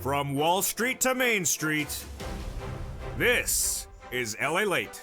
From Wall Street to Main Street, this is LALATE.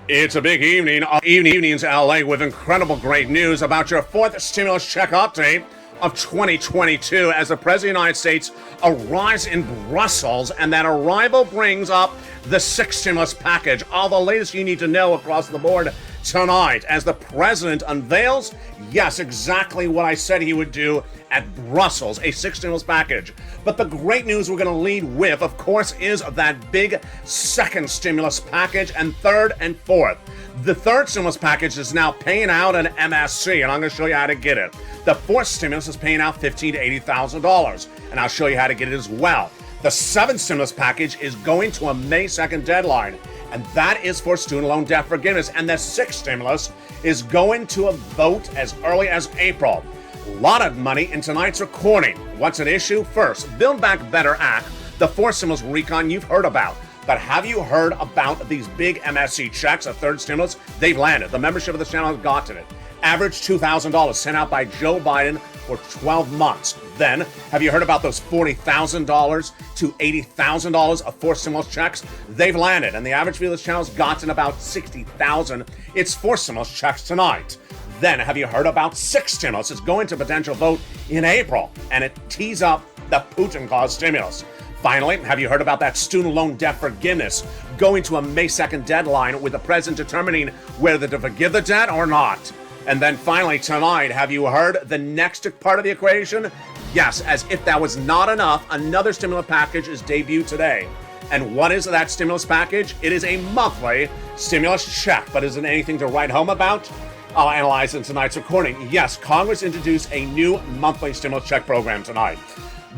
It's a big evenings LA with incredible great news about your fourth stimulus check update of 2022 as the President of the United States arrives in Brussels, and that arrival brings up the sixth stimulus package. All the latest you need to know across the board tonight as the President unveils, yes, exactly what I said he would do at Brussels, a sixth stimulus package. But the great news we're going to lead with, of course, is that big second stimulus package and third and fourth. The third stimulus package is now paying out an MSC, and I'm going to show you how to get it. The fourth stimulus is paying out $15,000 to $80,000, and I'll show you how to get it as well. The seventh stimulus package is going to a May 2nd deadline, and that is for student loan debt forgiveness. And the sixth stimulus is going to a vote as early as April. A lot of money in tonight's recording. What's at issue? First, Build Back Better Act, the fourth stimulus recon you've heard about. But have you heard about these big MSC checks, a third stimulus? They've landed. The membership of the channel has gotten it. Average $2,000 sent out by Joe Biden for 12 months. Then, have you heard about those $40,000 to $80,000 of fourth stimulus checks? They've landed, and the average fee of this channel has gotten about $60,000. It's fourth stimulus checks tonight. Then, have you heard about sixth stimulus? It's going to potential vote in April, and it tees up the Putin-caused stimulus. Finally, have you heard about that student loan debt forgiveness going to a May 2nd deadline with the president determining whether to forgive the debt or not? And then finally tonight, have you heard the next part of the equation? Yes, as if that was not enough, another stimulus package is debuted today. And what is that stimulus package? It is a monthly stimulus check, but is it anything to write home about? I'll analyze in tonight's recording. Yes, Congress introduced a new monthly stimulus check program tonight,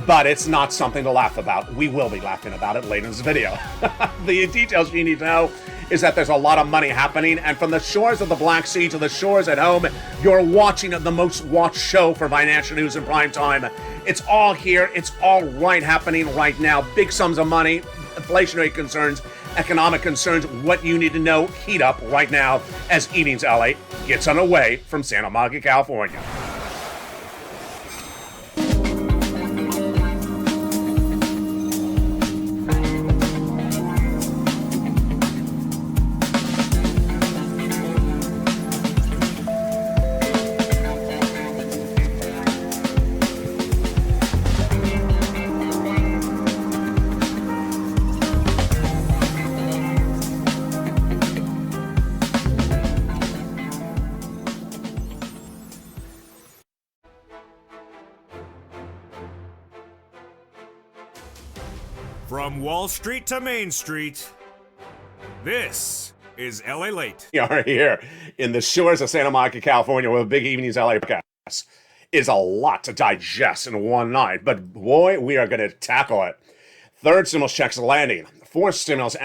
but it's not something to laugh about. We will be laughing about it later in this video. The details you need to know is that there's a lot of money happening, and from the shores of the Black Sea to the shores at home, you're watching the most watched show for financial news in prime time. It's all here. It's all right happening right now. Big sums of money, inflationary concerns, economic concerns, what you need to know, heat up right now as Evenings LA gets underway from Santa Monica, California. From Wall Street to Main Street, this is LALATE. We are here in the shores of Santa Monica, California, with a big Evenings LA podcast. It's a lot to digest in one night, but boy, we are going to tackle it. Third stimulus checks landing. Fourth stimulus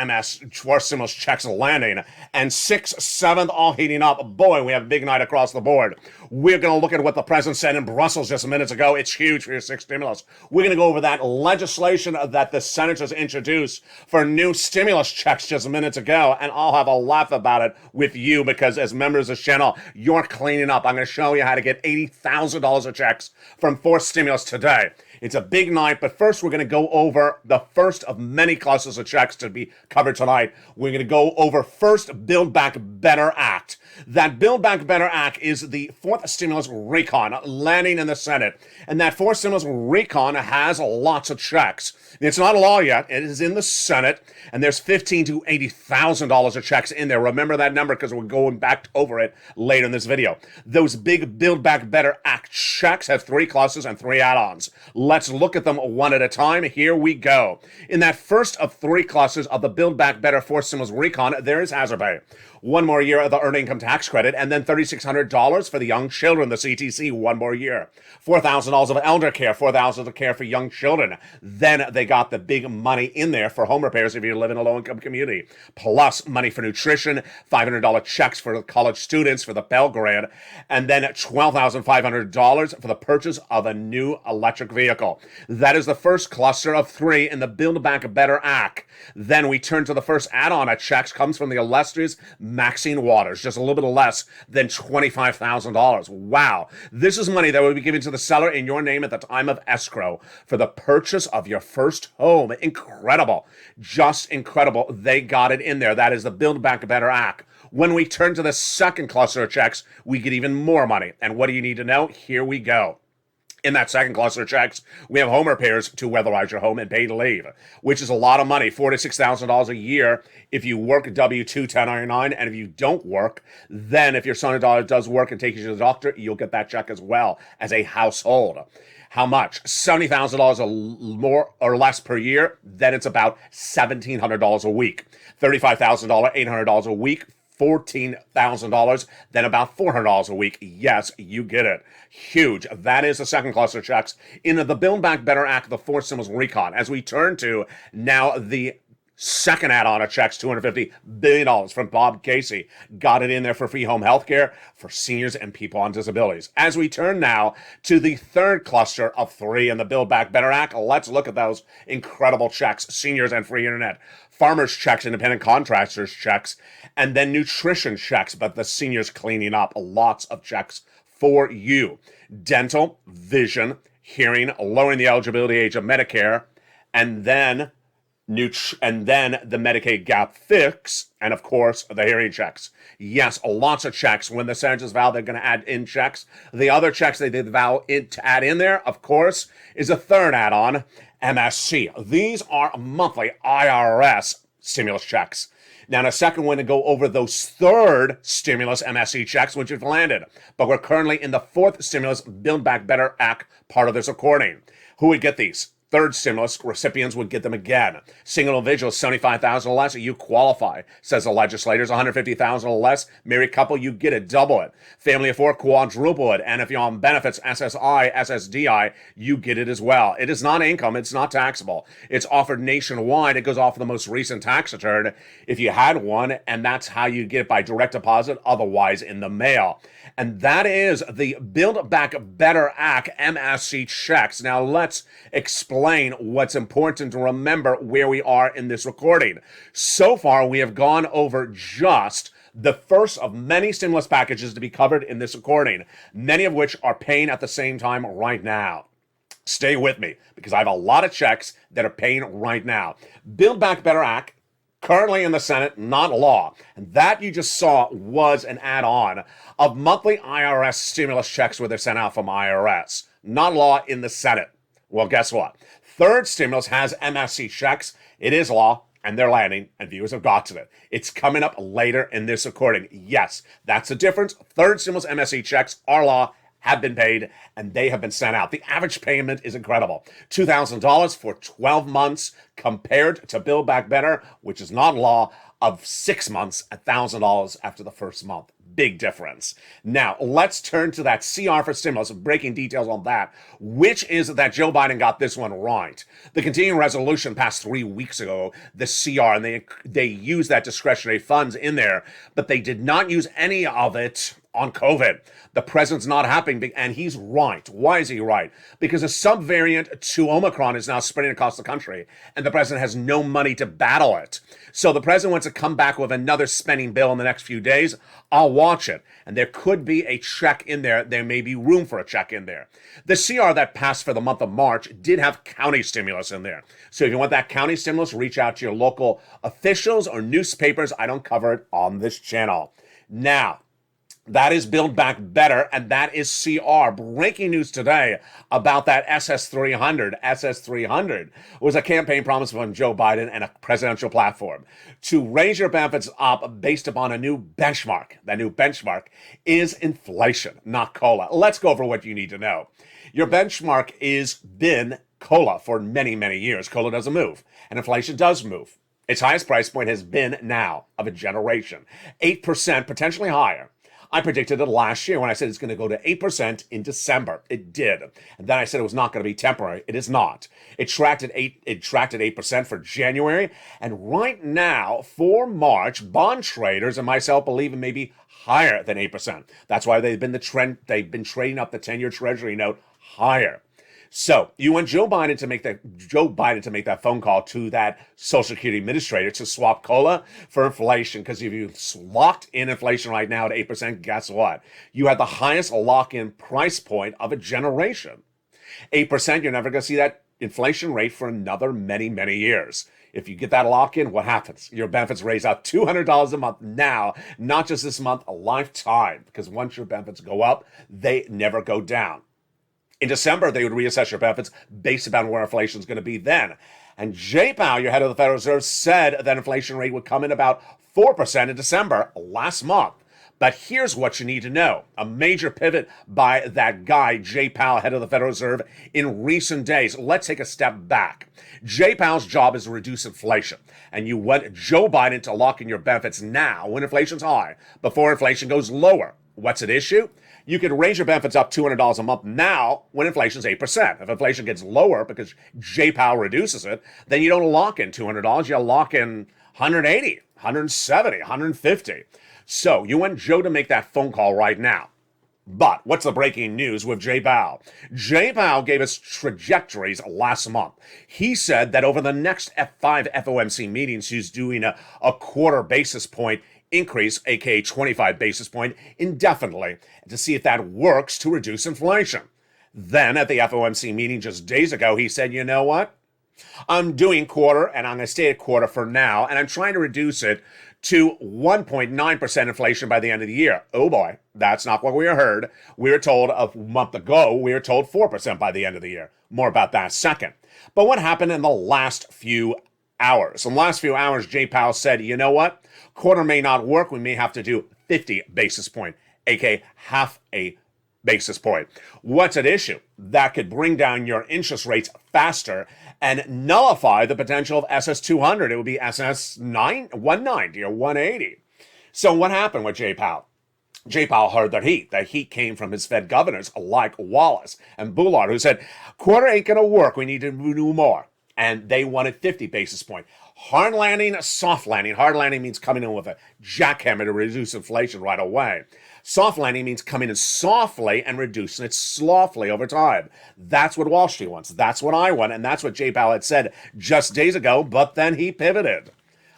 fourth stimulus checks landing, and sixth, seventh, all heating up. Boy, we have a big night across the board. We're going to look at what the president said in Brussels just minutes ago. It's huge for your sixth stimulus. We're going to go over that legislation that the senators introduced for new stimulus checks just minutes ago, and I'll have a laugh about it with you because as members of the channel, you're cleaning up. I'm going to show you how to get $80,000 of checks from fourth stimulus today. It's a big night, but first we're going to go over the first of many classes of checks to be covered tonight. We're going to go over first Build Back Better Act. That Build Back Better Act is the fourth stimulus recon landing in the Senate. And that fourth stimulus recon has lots of checks. It's not a law yet. It is in the Senate, and there's $15,000 to $80,000 of checks in there. Remember that number because we're going back over it later in this video. Those big Build Back Better Act checks have three clauses and three add-ons. Let's look at them one at a time. Here we go. In that first of three clauses of the Build Back Better fourth stimulus recon, there is hazard pay. One more year of the earned income tax credit, and then $3,600 for the young children, the CTC, one more year. $4,000 of elder care, $4,000 of care for young children. Then they got the big money in there for home repairs if you live in a low-income community. Plus money for nutrition, $500 checks for college students for the Pell Grant, and then $12,500 for the purchase of a new electric vehicle. vehicle. That is the first cluster of 3 in the Build Back Better Act. Then we turn to the first add-on of checks, comes from the illustrious Maxine Waters, just a little bit less than $25,000. Wow. This is money that will be given to the seller in your name at the time of escrow for the purchase of your first home. Incredible. Just incredible. They got it in there. That is the Build Back Better Act. When we turn to the second cluster of checks, we get even more money. And what do you need to know? Here we go. In that second cluster of checks, we have home repairs to weatherize your home and paid leave, which is a lot of money, $4,000 to $6,000 a year if you work W-2, 1099, and if you don't work, then if your son or daughter does work and takes you to the doctor, you'll get that check as well as a household. How much? $70,000 more or less per year, then it's about $1,700 a week. $35,000, $800 a week. $14,000, then about $400 a week. Yes, you get it. Huge. That is the second cluster of checks. In the Build Back Better Act, the fourth symbol is recon. As we turn to now the second add-on of checks, $250 billion from Bob Casey. Got it in there for free home health care for seniors and people on disabilities. As we turn now to the third cluster of 3 in the Build Back Better Act, let's look at those incredible checks, seniors and free internet, farmers checks, independent contractors checks, and then nutrition checks, but the seniors cleaning up lots of checks for you. Dental, vision, hearing, lowering the eligibility age of Medicare, and then the Medicaid gap fix, and of course, the hearing checks. Yes, lots of checks. When the senators vow they're going to add in checks, the other checks they did vow to add in there, of course, is a third add-on, MSC. These are monthly IRS stimulus checks. Now, in a second, we're going to go over those third stimulus MSC checks, which have landed. But we're currently in the fourth stimulus Build Back Better Act part of this recording. Who would get these? Third stimulus recipients would get them again. Single individuals, $75,000 or less, you qualify, says the legislators. $150,000 or less, married couple, you get it, double it. Family of 4, quadruple it. And if you're on benefits, SSI, SSDI, you get it as well. It is not income, it's not taxable. It's offered nationwide. It goes off of the most recent tax return if you had one, and that's how you get it by direct deposit, otherwise in the mail. And that is the Build Back Better Act MSC checks. Now let's explain what's important to remember where we are in this recording. So far, we have gone over just the first of many stimulus packages to be covered in this recording, many of which are paying at the same time right now. Stay with me, because I have a lot of checks that are paying right now. Build Back Better Act, currently in the Senate, not law. And that you just saw was an add-on of monthly IRS stimulus checks where they're sent out from IRS. Not law in the Senate. Well, guess what? Third stimulus has MSC checks. It is law, and they're landing, and viewers have gotten it. It's coming up later in this recording. Yes, that's the difference. Third stimulus MSC checks are law, have been paid, and they have been sent out. The average payment is incredible. $2,000 for 12 months compared to Build Back Better, which is not law, of 6 months, $1,000 after the first month. Big difference. Now, let's turn to that CR for stimulus, breaking details on that, which is that Joe Biden got this one right. The continuing resolution passed 3 weeks ago, the CR, and they used that discretionary funds in there, but they did not use any of it on COVID. The president's not happy, and he's right. Why is he right? Because a subvariant to Omicron is now spreading across the country, and the president has no money to battle it. So the president wants to come back with another spending bill in the next few days. I'll watch it. And there could be a check in there. There may be room for a check in there. The CR that passed for the month of March did have county stimulus in there. So if you want that county stimulus, reach out to your local officials or newspapers. I don't cover it on this channel. Now, that is Build Back Better, and that is CR. Breaking news today about that SS300. SS300 was a campaign promise from Joe Biden and a presidential platform to raise your benefits up based upon a new benchmark. That new benchmark is inflation, not COLA. Let's go over what you need to know. Your benchmark is been COLA for many, many years. COLA doesn't move, and inflation does move. Its highest price point has been now of a generation. 8%, potentially higher. I predicted it last year when I said it's going to go to 8% in December. It did. And then I said it was not going to be temporary. It is not. It tracked at 8% for January. And right now, for March, bond traders and myself believe it may be higher than 8%. That's why they've been trading up the 10-year Treasury note higher. So you want Joe Biden to make that phone call to that Social Security administrator to swap COLA for inflation. Because if you locked in inflation right now at 8%, guess what? You had the highest lock-in price point of a generation. 8%, you're never going to see that inflation rate for another many, many years. If you get that lock in, what happens? Your benefits raise out $200 a month now, not just this month, a lifetime. Because once your benefits go up, they never go down. In December, they would reassess your benefits based upon where inflation is going to be then. And Jay Powell, your head of the Federal Reserve, said that inflation rate would come in about 4% in December last month. But here's what you need to know. A major pivot by that guy, Jay Powell, head of the Federal Reserve, in recent days. Let's take a step back. Jay Powell's job is to reduce inflation. And you want Joe Biden to lock in your benefits now when inflation's high, before inflation goes lower. What's at issue? You could raise your benefits up $200 a month now when inflation's 8%. If inflation gets lower because Jay Powell reduces it, then you don't lock in $200. You lock in 180, 170, 150. So you want Joe to make that phone call right now. But what's the breaking news with Jay Powell? Jay Powell gave us trajectories last month. He said that over the next 5 FOMC meetings, he's doing a quarter basis point increase, aka 25 basis point, indefinitely, to see if that works to reduce inflation. Then at the FOMC meeting just days ago, he said, you know what? I'm doing quarter, and I'm going to stay at quarter for now, and I'm trying to reduce it to 1.9% inflation by the end of the year. Oh boy, that's not what we heard. We were told a month ago, we were told 4% by the end of the year. More about that in a second. But what happened in the last few hours? In the last few hours, Jay Powell said, you know what? Quarter may not work. We may have to do 50 basis point, aka half a basis point. What's at issue? That could bring down your interest rates faster and nullify the potential of SS200. It would be SS 190 or 180. So what happened with Jay Powell? Jay Powell heard that heat. The heat came from his Fed governors like Wallace and Bullard, who said, quarter ain't going to work. We need to do more. And they wanted 50 basis point. Hard landing, soft landing. Hard landing means coming in with a jackhammer to reduce inflation right away. Soft landing means coming in softly and reducing it slothfully over time. That's what Wall Street wants. That's what I want. And that's what Jay Powell had said just days ago, but then he pivoted.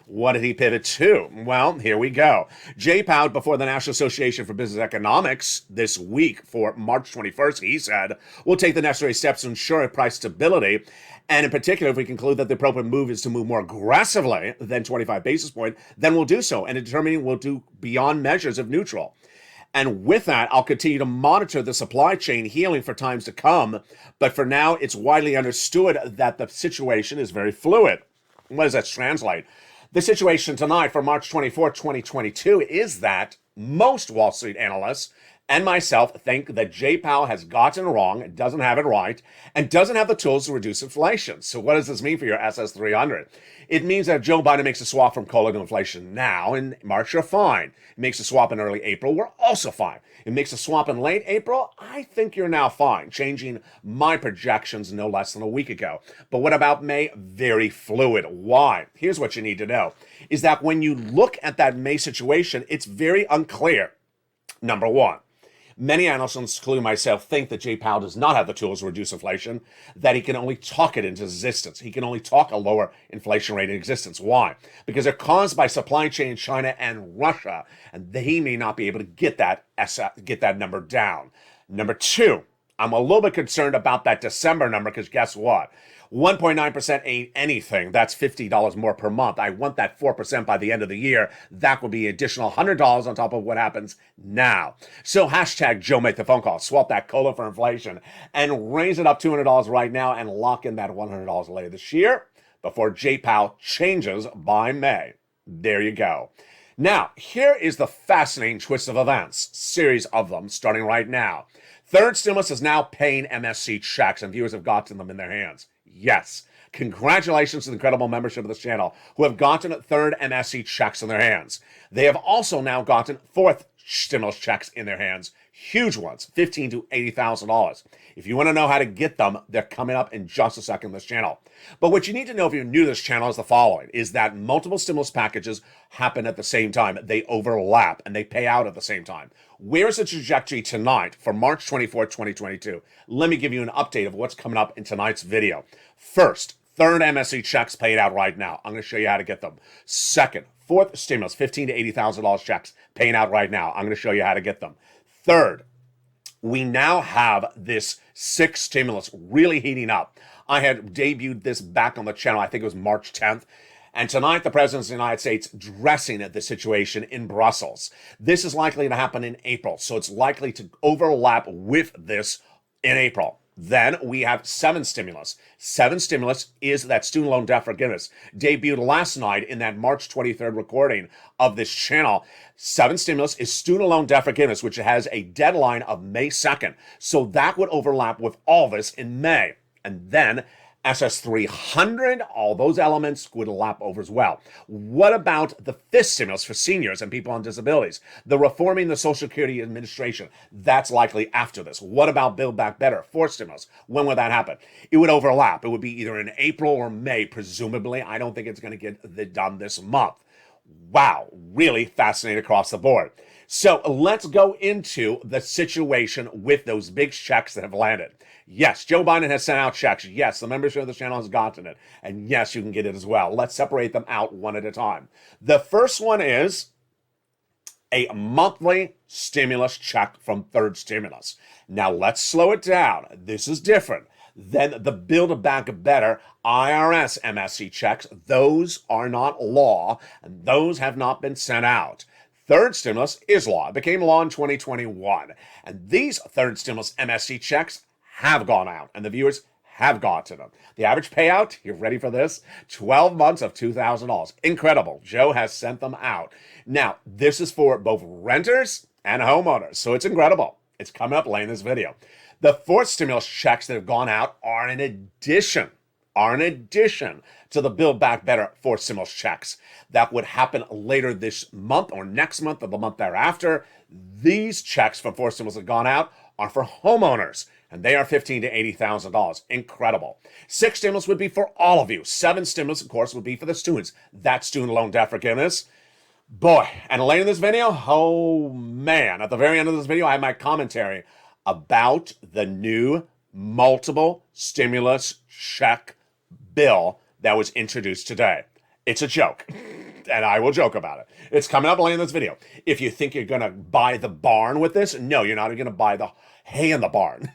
What did he pivot to? Well, here we go. Jay Powell, before the National Association for Business Economics this week for March 21st, he said, we'll take the necessary steps to ensure price stability. And in particular, if we conclude that the appropriate move is to move more aggressively than 25 basis point, then we'll do so. And in determining we'll do beyond measures of neutral. And with that, I'll continue to monitor the supply chain healing for times to come. But for now, it's widely understood that the situation is very fluid. What does that translate? The situation tonight for March 24, 2022 is that most Wall Street analysts and myself think that Jay Powell has gotten wrong, doesn't have it right, and doesn't have the tools to reduce inflation. So what does this mean for your SS300? It means that if Joe Biden makes a swap from COLA to inflation now in March, you're fine. It makes a swap in early April, we're also fine. It makes a swap in late April, I think you're now fine, changing my projections no less than a week ago. But what about May? Very fluid. Why? Here's what you need to know, is that when you look at that May situation, it's very unclear. Number one, many analysts, including myself, think that Jay Powell does not have the tools to reduce inflation, that he can only talk it into existence. He can only talk a lower inflation rate in existence. Why? Because they're caused by supply chain in China and Russia, and he may not be able to get that number down. Number two, I'm a little bit concerned about that December number, because guess what? 1.9% ain't anything. That's $50 more per month. I want that 4% by the end of the year. That would be additional $100 on top of what happens now. So hashtag Joe make the phone call. Swap that COLA for inflation and raise it up $200 right now and lock in that $100 later this year before Jay Powell changes by May. There you go. Now, here is the fascinating twist of events, series of them starting right now. Third stimulus is now paying MSC checks, and viewers have gotten them in their hands. Yes. Congratulations to the incredible membership of this channel who have gotten third MSC checks in their hands. They have also now gotten fourth stimulus checks in their hands. Huge ones, $15,000 to $80,000. If you want to know how to get them, they're coming up in just a second on this channel. But what you need to know if you're new to this channel is the following, is that multiple stimulus packages happen at the same time. They overlap and they pay out at the same time. Where's the trajectory tonight for March 24th, 2022? Let me give you an update of what's coming up in tonight's video. First, third MSC checks paid out right now. I'm going to show you how to get them. Second, fourth stimulus, $15,000 to $80,000 checks paying out right now. I'm going to show you how to get them. Third, we now have this sixth stimulus really heating up. I had debuted this back on the channel, I think it was March 10th. And tonight, the President of the United States dressing at the situation in Brussels. This is likely to happen in April, so it's likely to overlap with this in April. Then we have seventh stimulus. Seventh stimulus is that student loan debt forgiveness. Debuted last night in that March 23rd recording of this channel. Seventh stimulus is student loan debt forgiveness, which has a deadline of May 2nd. So that would overlap with all this in May. And then SS300, all those elements would lap over as well. What about the fifth stimulus for seniors and people on disabilities? The reforming the Social Security Administration, that's likely after this. What about Build Back Better, fourth stimulus? When would that happen? It would overlap. It would be either in April or May, presumably. I don't think it's going to get done this month. Wow, really fascinating across the board. So let's go into the situation with those big checks that have landed. Yes, Joe Biden has sent out checks. Yes, the membership of the channel has gotten it. And yes, you can get it as well. Let's separate them out one at a time. The first one is a monthly stimulus check from third stimulus. Now, let's slow it down. This is different than the Build Back Better IRS MSC checks. Those are not law, and those have not been sent out. Third stimulus is law. It became law in 2021. And these third stimulus MSC checks have gone out, and the viewers have gotten them. The average payout, you're ready for this? 12 months of $2,000. Incredible. Joe has sent them out. Now, this is for both renters and homeowners, so it's incredible. It's coming up late in this video. The fourth stimulus checks that have gone out are in addition to the Build Back Better fourth stimulus checks that would happen later this month or next month or the month thereafter. These checks for fourth stimulus that have gone out are for homeowners, and they are $15,000 to $80,000. Incredible. Sixth stimulus would be for all of you. Seventh stimulus, of course, would be for the students. That's student loan debt forgiveness. Boy, and later in this video, oh man, at the very end of this video, I have my commentary about the new multiple stimulus check bill that was introduced today. It's a joke, and I will joke about it. It's coming up later in this video. If you think you're going to buy the barn with this, no, you're not going to buy the hay in the barn.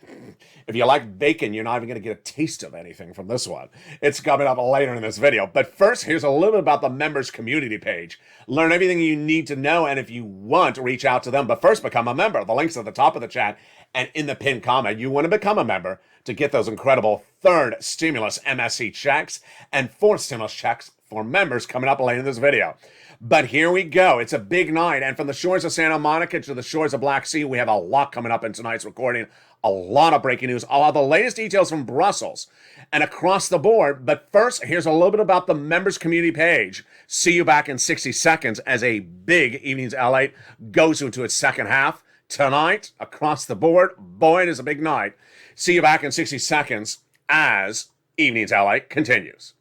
If you like bacon, you're not even going to get a taste of anything from this one. It's coming up later in this video. But first, here's a little bit about the members community page. Learn everything you need to know, and if you want, reach out to them. But first, become a member. The link's at the top of the chat and in the pinned comment. You want to become a member to get those incredible third stimulus MSC checks and fourth stimulus checks for members coming up later in this video. But here we go. It's a big night. And from the shores of Santa Monica to the shores of Black Sea, we have a lot coming up in tonight's recording. A lot of breaking news. I'll have the latest details from Brussels and across the board. But first, here's a little bit about the members community page. See you back in 60 seconds as a big Evenings LALATE goes into its second half. Tonight, across the board, boy, it is a big night. See you back in 60 seconds as Evenings LALATE continues.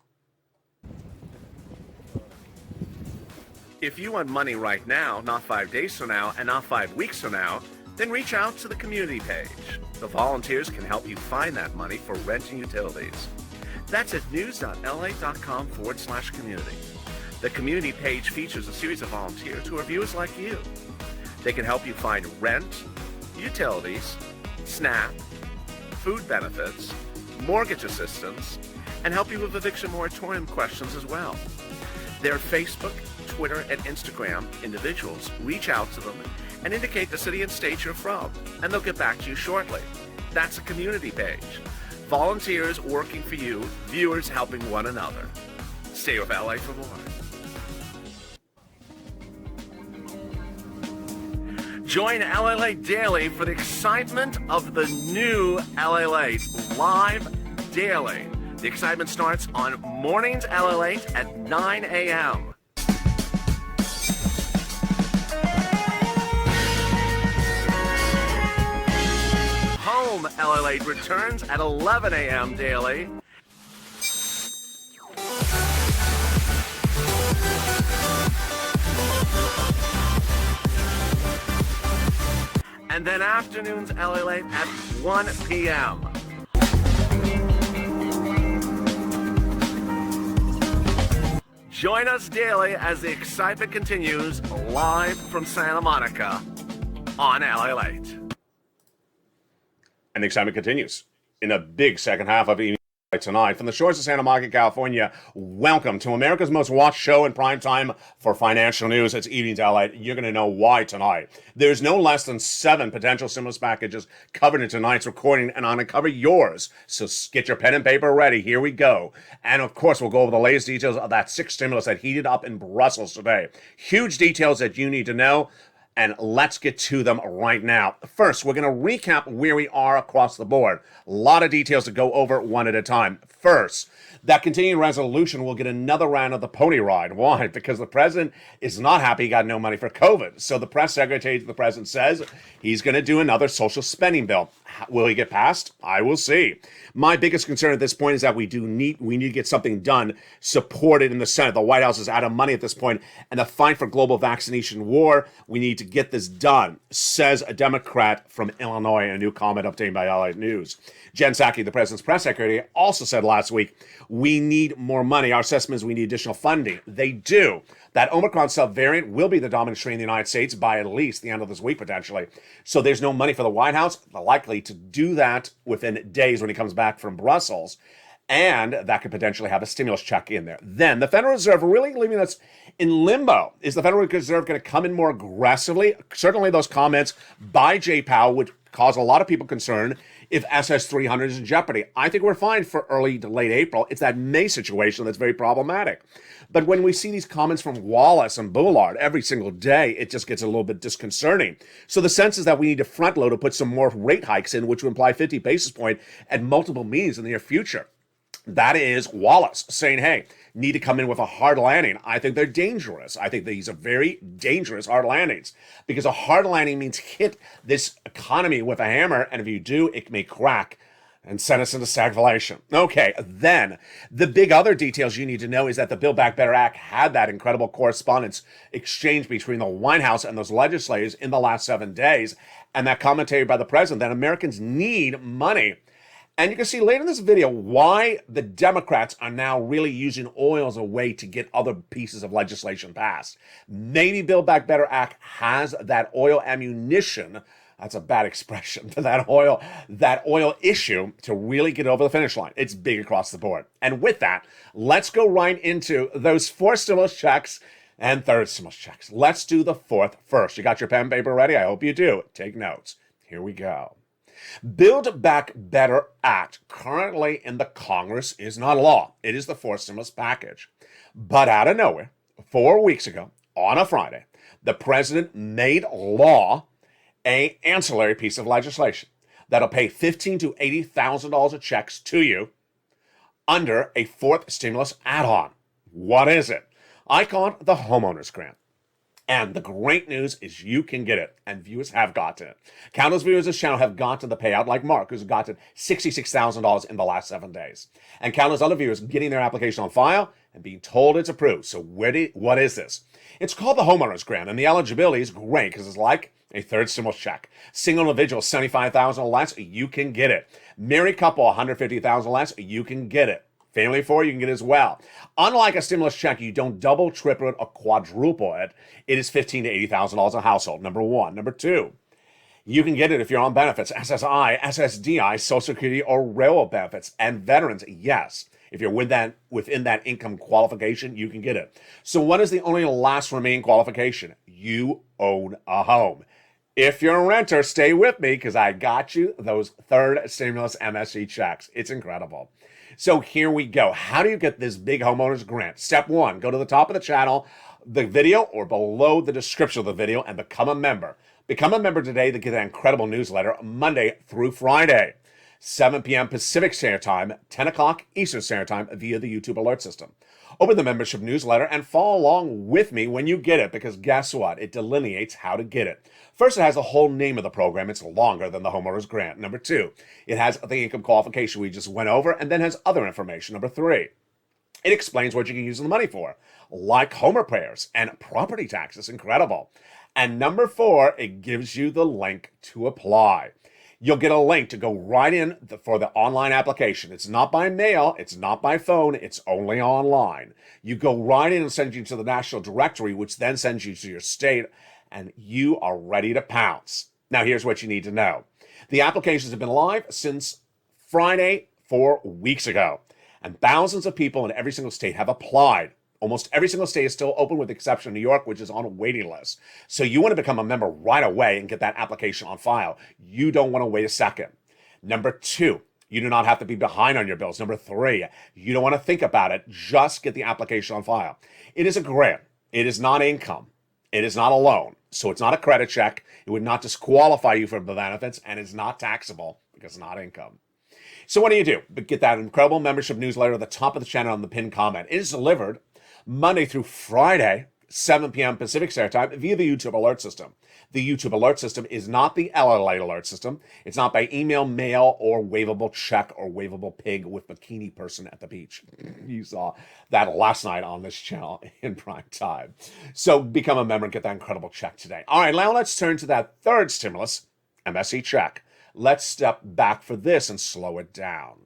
If you want money right now, not 5 days from now, and not 5 weeks from now, then reach out to the community page. The volunteers can help you find that money for rent and utilities. That's at news.la.com/community. The community page features a series of volunteers who are viewers like you. They can help you find rent, utilities, SNAP, food benefits, mortgage assistance, and help you with eviction moratorium questions as well. Their Facebook, Twitter, and Instagram individuals reach out to them and indicate the city and state you're from, and they'll get back to you shortly. That's a community page. Volunteers working for you, viewers helping one another. Stay with LA for more. Join LALATE Daily for the excitement of the new LALATE live daily. The excitement starts on mornings LALATE at 9 a.m. Home LALATE returns at 11 a.m. daily. And then afternoons LALATE at 1 p.m. Join us daily as the excitement continues live from Santa Monica on LALATE. And the excitement continues in a big second half of evening tonight. From the shores of Santa Monica, California, welcome to America's most watched show in prime time for financial news. It's Evenings LA. You're going to know why tonight. There's no less than 7 potential stimulus packages covered in tonight's recording, and I'm going to cover yours. So get your pen and paper ready. Here we go. And of course, we'll go over the latest details of that 6th stimulus that heated up in Brussels today. Huge details that you need to know. And let's get to them right now. First, we're going to recap where we are across the board. A lot of details to go over one at a time. First, that continuing resolution will get another round of the pony ride. Why? Because the president is not happy he got no money for COVID. So the press secretary to the president says he's going to do another social spending bill. Will he get passed? I will see. My biggest concern at this point is that we need to get something done, supported in the Senate. The White House is out of money at this point, and the fight for global vaccination war, we need to get this done, says a Democrat from Illinois in a new comment obtained by LA News. Jen Psaki, the president's press secretary, also said last week, we need more money. Our assessment is we need additional funding. They do. That Omicron subvariant will be the dominant strain in the United States by at least the end of this week, potentially. So there's no money for the White House. They're likely to do that within days when he comes back from Brussels. And that could potentially have a stimulus check in there. Then the Federal Reserve really leaving us in limbo. Is the Federal Reserve going to come in more aggressively? Certainly those comments by Jay Powell would cause a lot of people concern if SS300 is in jeopardy. I think we're fine for early to late April. It's that May situation that's very problematic. But when we see these comments from Wallace and Bullard every single day, it just gets a little bit disconcerting. So the sense is that we need to front load to put some more rate hikes in, which would imply 50 basis point at multiple meetings in the near future. That is Wallace saying, hey, need to come in with a hard landing. I think they're dangerous. I think these are very dangerous hard landings because a hard landing means hit this economy with a hammer. And if you do, it may crack and send us into stagflation. Okay, then the big other details you need to know is that the Build Back Better Act had that incredible correspondence exchange between the White House and those legislators in the last 7 days. And that commentary by the president that Americans need money. And you can see later in this video why the Democrats are now really using oil as a way to get other pieces of legislation passed. Maybe Build Back Better Act has that oil ammunition, that's a bad expression, that oil issue to really get over the finish line. It's big across the board. And with that, let's go right into those 4 stimulus checks and 3rd stimulus checks. Let's do the 4th first. You got your pen and paper ready? I hope you do. Take notes. Here we go. Build Back Better Act, currently in the Congress, is not law. It is the 4th stimulus package. But out of nowhere, 4 weeks ago, on a Friday, the president made law an ancillary piece of legislation that'll pay $15,000 to $80,000 of checks to you under a 4th stimulus add-on. What is it? I call it the homeowner's grant. And the great news is you can get it, and viewers have gotten it. Countless viewers of this channel have gotten the payout, like Mark, who's gotten $66,000 in the last 7 days. And countless other viewers getting their application on file and being told it's approved. So what is this? It's called the homeowner's grant, and the eligibility is great because it's like a 3rd stimulus check. Single individual, $75,000 or less, you can get it. Married couple, $150,000 or less, you can get it. Family of 4, you can get it as well. Unlike a stimulus check, you don't double, triple it, or quadruple it. It is $15,000 to $80,000 a household, number 1. Number 2, you can get it if you're on benefits, SSI, SSDI, Social Security, or railroad benefits. And veterans, yes. If you're within that income qualification, you can get it. So what is the only last remaining qualification? You own a home. If you're a renter, stay with me because I got you those 3rd stimulus MSC checks. It's incredible. So here we go. How do you get this big homeowner's grant? Step 1, go to the top of the channel, the video, or below the description of the video and become a member. Become a member today to get an incredible newsletter Monday through Friday. 7 p.m. Pacific Standard Time, 10 o'clock Eastern Standard Time via the YouTube alert system. Open the membership newsletter and follow along with me when you get it, because guess what? It delineates how to get it. First, it has the whole name of the program. It's longer than the homeowner's grant. Number 2, it has the income qualification we just went over, and then has other information. Number 3, it explains what you can use the money for, like home repairs and property taxes. Incredible. And number 4, it gives you the link to apply. You'll get a link to go right in for the online application. It's not by mail. It's not by phone. It's only online. You go right in and send you to the national directory, which then sends you to your state, and you are ready to pounce. Now, here's what you need to know. The applications have been live since Friday 4 weeks ago, and thousands of people in every single state have applied. Almost every single state is still open with the exception of New York, which is on a waiting list. So you want to become a member right away and get that application on file. You don't want to wait a second. Number 2, you do not have to be behind on your bills. Number 3, you don't want to think about it. Just get the application on file. It is a grant. It is not income. It is not a loan. So it's not a credit check. It would not disqualify you from the benefits, and it's not taxable because it's not income. So what do? But get that incredible membership newsletter at the top of the channel on the pinned comment. It is delivered Monday through Friday, 7 p.m. Pacific Standard Time via the YouTube alert system. The YouTube alert system is not the LALATE alert system. It's not by email, mail, or waivable check or waivable pig with bikini person at the beach. You saw that last night on this channel in prime time. So become a member and get that incredible check today. All right, now let's turn to that third stimulus, MSC check. Let's step back for this and slow it down.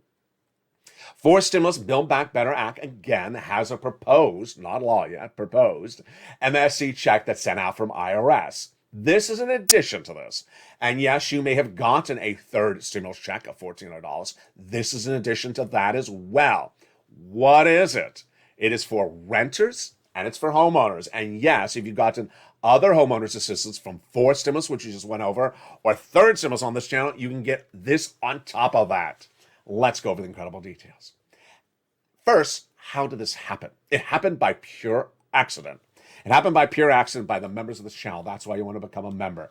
Fourth stimulus, Build Back Better Act, again, has a proposed, not law yet, proposed MSC check that's sent out from IRS. This is in addition to this. And yes, you may have gotten a third stimulus check of $1,400. This is in addition to that as well. What is it? It is for renters and it's for homeowners. And yes, if you've gotten other homeowners assistance from fourth stimulus, which you just went over, or third stimulus on this channel, you can get this on top of that. Let's go over the incredible details. First, how did this happen? It happened by pure accident. It happened by pure accident by the members of this channel. That's why you want to become a member.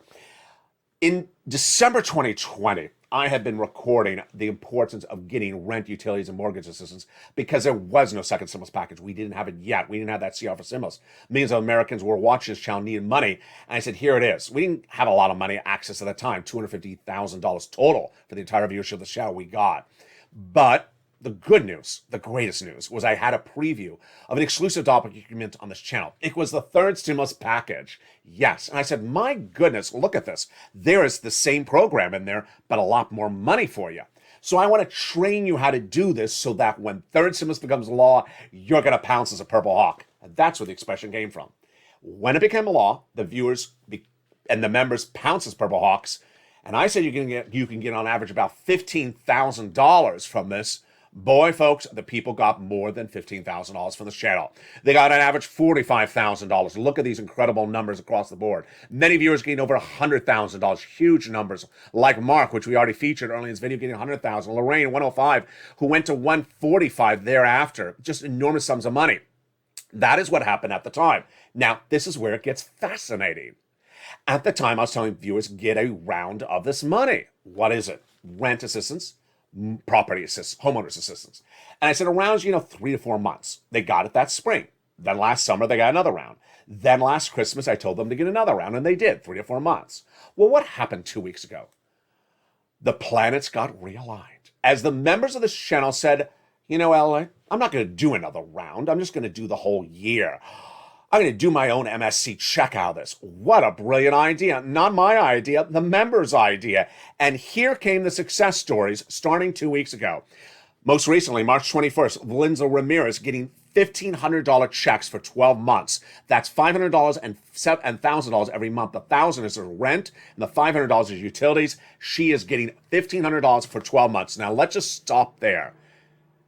In December 2020, I had been recording the importance of getting rent, utilities, and mortgage assistance because there was no second stimulus package. We didn't have it yet. We didn't have that CR for stimulus. Millions of Americans who were watching this channel needed money. And I said, here it is. We didn't have a lot of money access at the time, $250,000 total for the entire viewership of the channel we got. But the good news, the greatest news, was I had a preview of an exclusive document on this channel. It was the third stimulus package. Yes. And I said, my goodness, look at this. There is the same program in there, but a lot more money for you. So I want to train you how to do this so that when third stimulus becomes law, you're going to pounce as a purple hawk. And that's where the expression came from. When it became a law, the viewers and the members pounced as purple hawks. And I said you can get on average about $15,000 from this. Boy, folks, the people got more than $15,000 from this channel. They got on average $45,000. Look at these incredible numbers across the board. Many viewers getting over $100,000. Huge numbers. Like Mark, which we already featured earlier in this video, getting $100,000. Lorraine, 105, who went to 145 thereafter. Just enormous sums of money. That is what happened at the time. Now, this is where it gets fascinating. At the time, I was telling viewers, get a round of this money. What is it? Rent assistance, property assistance, homeowners assistance. And I said around, 3 to 4 months. They got it that spring. Then last summer, they got another round. Then last Christmas, I told them to get another round, and they did, 3 to 4 months. Well, what happened 2 weeks ago? The planets got realigned. As the members of this channel said, Ella, I'm not going to do another round. I'm just going to do the whole year. I'm going to do my own MSC check out of this. What a brilliant idea. Not my idea, the members' idea. And here came the success stories starting 2 weeks ago. Most recently, March 21st, Linda Ramirez getting $1,500 checks for 12 months. That's $500 and $1,000 every month. The $1,000 is her rent, and the $500 is utilities. She is getting $1,500 for 12 months. Now, let's just stop there.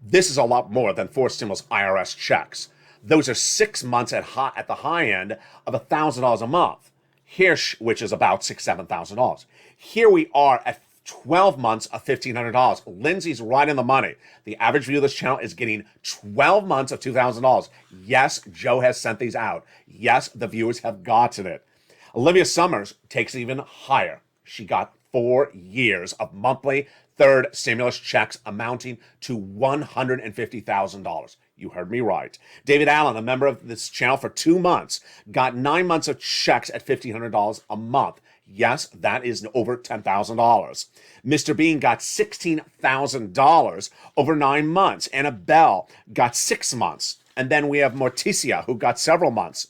This is a lot more than 4 stimulus IRS checks. Those are 6 months at the high end of $1,000 a month. Here, which is about $6,000, $7,000. Here we are at 12 months of $1,500. Lindsay's right in the money. The average view of this channel is getting 12 months of $2,000. Yes, Joe has sent these out. Yes, the viewers have gotten it. Olivia Summers takes it even higher. She got 4 years of monthly third stimulus checks amounting to $150,000. You heard me right. David Allen, a member of this channel for 2 months, got 9 months of checks at $1,500 a month. Yes, that is over $10,000. Mr. Bean got $16,000 over 9 months. Annabelle got 6 months. And then we have Morticia, who got several months.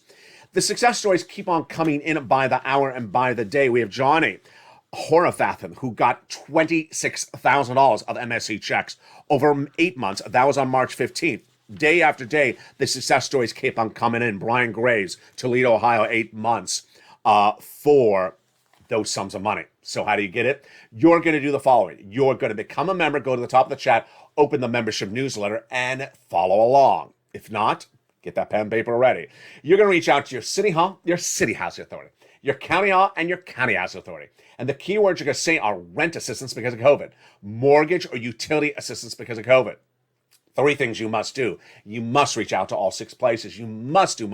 The success stories keep on coming in by the hour and by the day. We have Johnny Horafathan, who got $26,000 of MSC checks over 8 months. That was on March 15th. Day after day, the success stories keep on coming in. Brian Graves, Toledo, Ohio, 8 months for those sums of money. So how do you get it? You're going to do the following. You're going to become a member, go to the top of the chat, open the membership newsletter, and follow along. If not, get that pen and paper ready. You're going to reach out to your city hall, your city housing authority, your county hall, and your county housing authority. And the keywords you're going to say are rent assistance because of COVID, mortgage or utility assistance because of COVID. 3 things you must do. You must reach out to all 6 places. You must get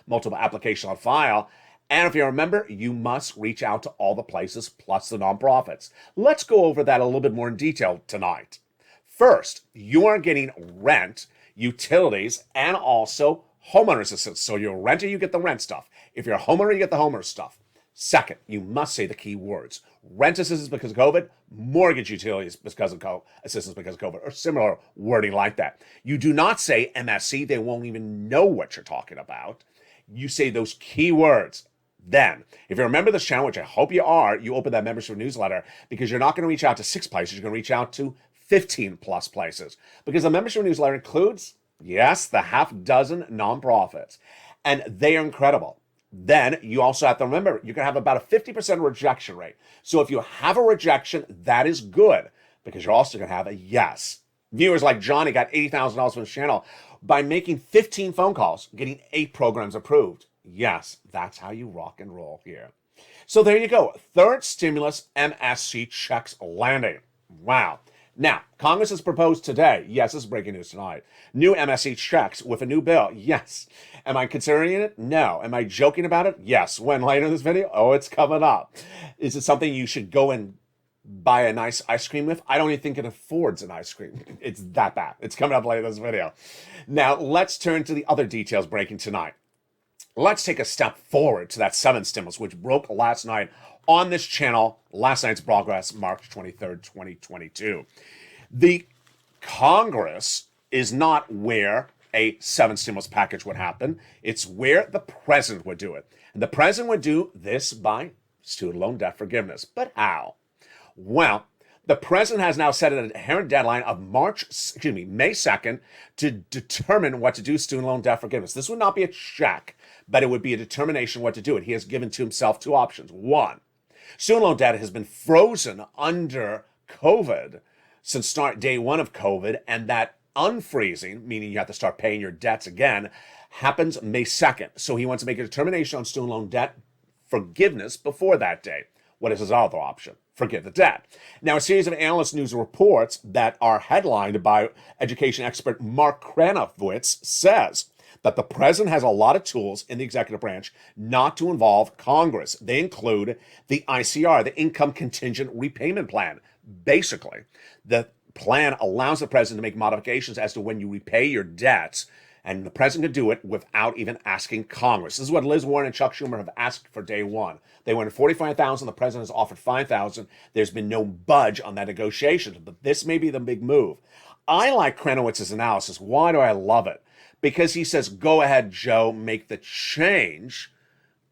multiple applications on file. And if you're a member, you must reach out to all the places plus the nonprofits. Let's go over that a little bit more in detail tonight. First, you are getting rent, utilities, and also homeowner's assistance. So you're a renter, you get the rent stuff. If you're a homeowner, you get the homeowner stuff. Second, you must say the key words. Rent assistance because of COVID, mortgage utilities because of assistance because of COVID, or similar wording like that. You do not say MSC. They won't even know what you're talking about. You say those key words. Then, if you're a member of this channel, which I hope you are, you open that membership newsletter because you're not going to reach out to 6 places. You're going to reach out to 15 plus places because the membership newsletter includes, yes, the half dozen nonprofits, and they are incredible. Then you also have to remember, you're going to have about a 50% rejection rate. So if you have a rejection, that is good because you're also going to have a yes. Viewers like Johnny got $80,000 from his channel by making 15 phone calls, getting 8 programs approved. Yes, that's how you rock and roll here. So there you go. Third stimulus MSC checks landing. Wow. Now, Congress has proposed today, yes, this is breaking news tonight, new MSC checks with a new bill. Yes. Am I considering it? No. Am I joking about it? Yes. When later in this video? Oh, it's coming up. Is it something you should go and buy a nice ice cream with? I don't even think it affords an ice cream. It's that bad. It's coming up later in this video. Now, let's turn to the other details breaking tonight. Let's take a step forward to that 7th stimulus, which broke last night on this channel. Last night's broadcast, March 23rd, 2022. The Congress is not where a 7th stimulus package would happen. It's where the president would do it. And the president would do this by student loan debt forgiveness. But how? Well, the president has now set an inherent deadline of May 2nd to determine what to do student loan debt forgiveness. This would not be a check, but it would be a determination what to do. And he has given to himself 2 options. 1, student loan debt has been frozen under COVID since day 1 of COVID, and that unfreezing, meaning you have to start paying your debts again, happens May 2nd. So he wants to make a determination on student loan debt forgiveness before that day. What is his other option? Forgive the debt. Now, a series of analyst news reports that are headlined by education expert Mark Kranowitz says that the president has a lot of tools in the executive branch not to involve Congress. They include the ICR, the Income Contingent Repayment Plan. Basically, the plan allows the president to make modifications as to when you repay your debts, and the president could do it without even asking Congress. This is what Liz Warren and Chuck Schumer have asked for day 1. They wanted $45,000. The president has offered $5,000. There's been no budge on that negotiation, but this may be the big move. I like Kranowitz's analysis. Why do I love it? Because he says, go ahead, Joe, make the change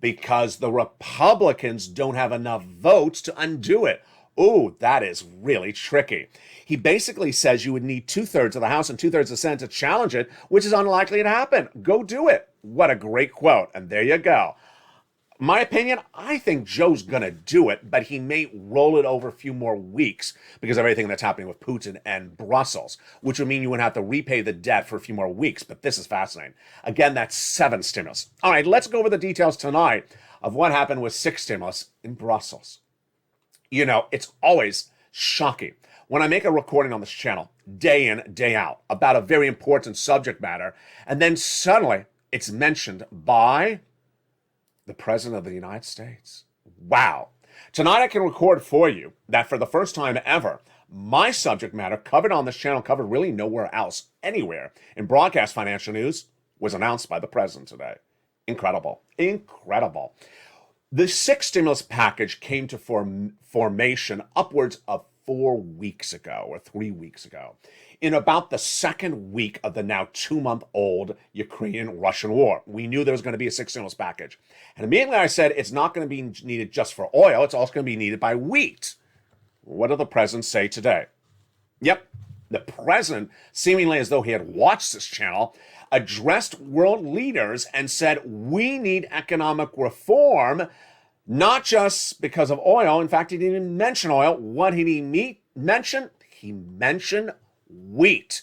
because the Republicans don't have enough votes to undo it. Ooh, that is really tricky. He basically says you would need 2/3 of the House and 2/3 of the Senate to challenge it, which is unlikely to happen. Go do it. What a great quote. And there you go. My opinion, I think Joe's going to do it, but he may roll it over a few more weeks because of everything that's happening with Putin and Brussels, which would mean you would have to repay the debt for a few more weeks. But this is fascinating. Again, that's 7 stimulus. All right, let's go over the details tonight of what happened with 6 stimulus in Brussels. You know, it's always shocking when I make a recording on this channel, day in, day out, about a very important subject matter, and then suddenly it's mentioned by the President of the United States. Wow. Tonight I can record for you that for the first time ever, my subject matter covered on this channel, covered really nowhere else, anywhere, in broadcast financial news, was announced by the president today. Incredible. Incredible. The sixth stimulus package came to formation upwards of 4 weeks ago or 3 weeks ago, in about the second week of the now 2-month-old Ukrainian-Russian war. We knew there was going to be a sixth stimulus package. And immediately I said it's not going to be needed just for oil, it's also going to be needed by wheat. What did the president say today? Yep, the president, seemingly as though he had watched this channel, addressed world leaders and said, we need economic reform, not just because of oil. In fact, he didn't even mention oil. What did he mention? He mentioned wheat.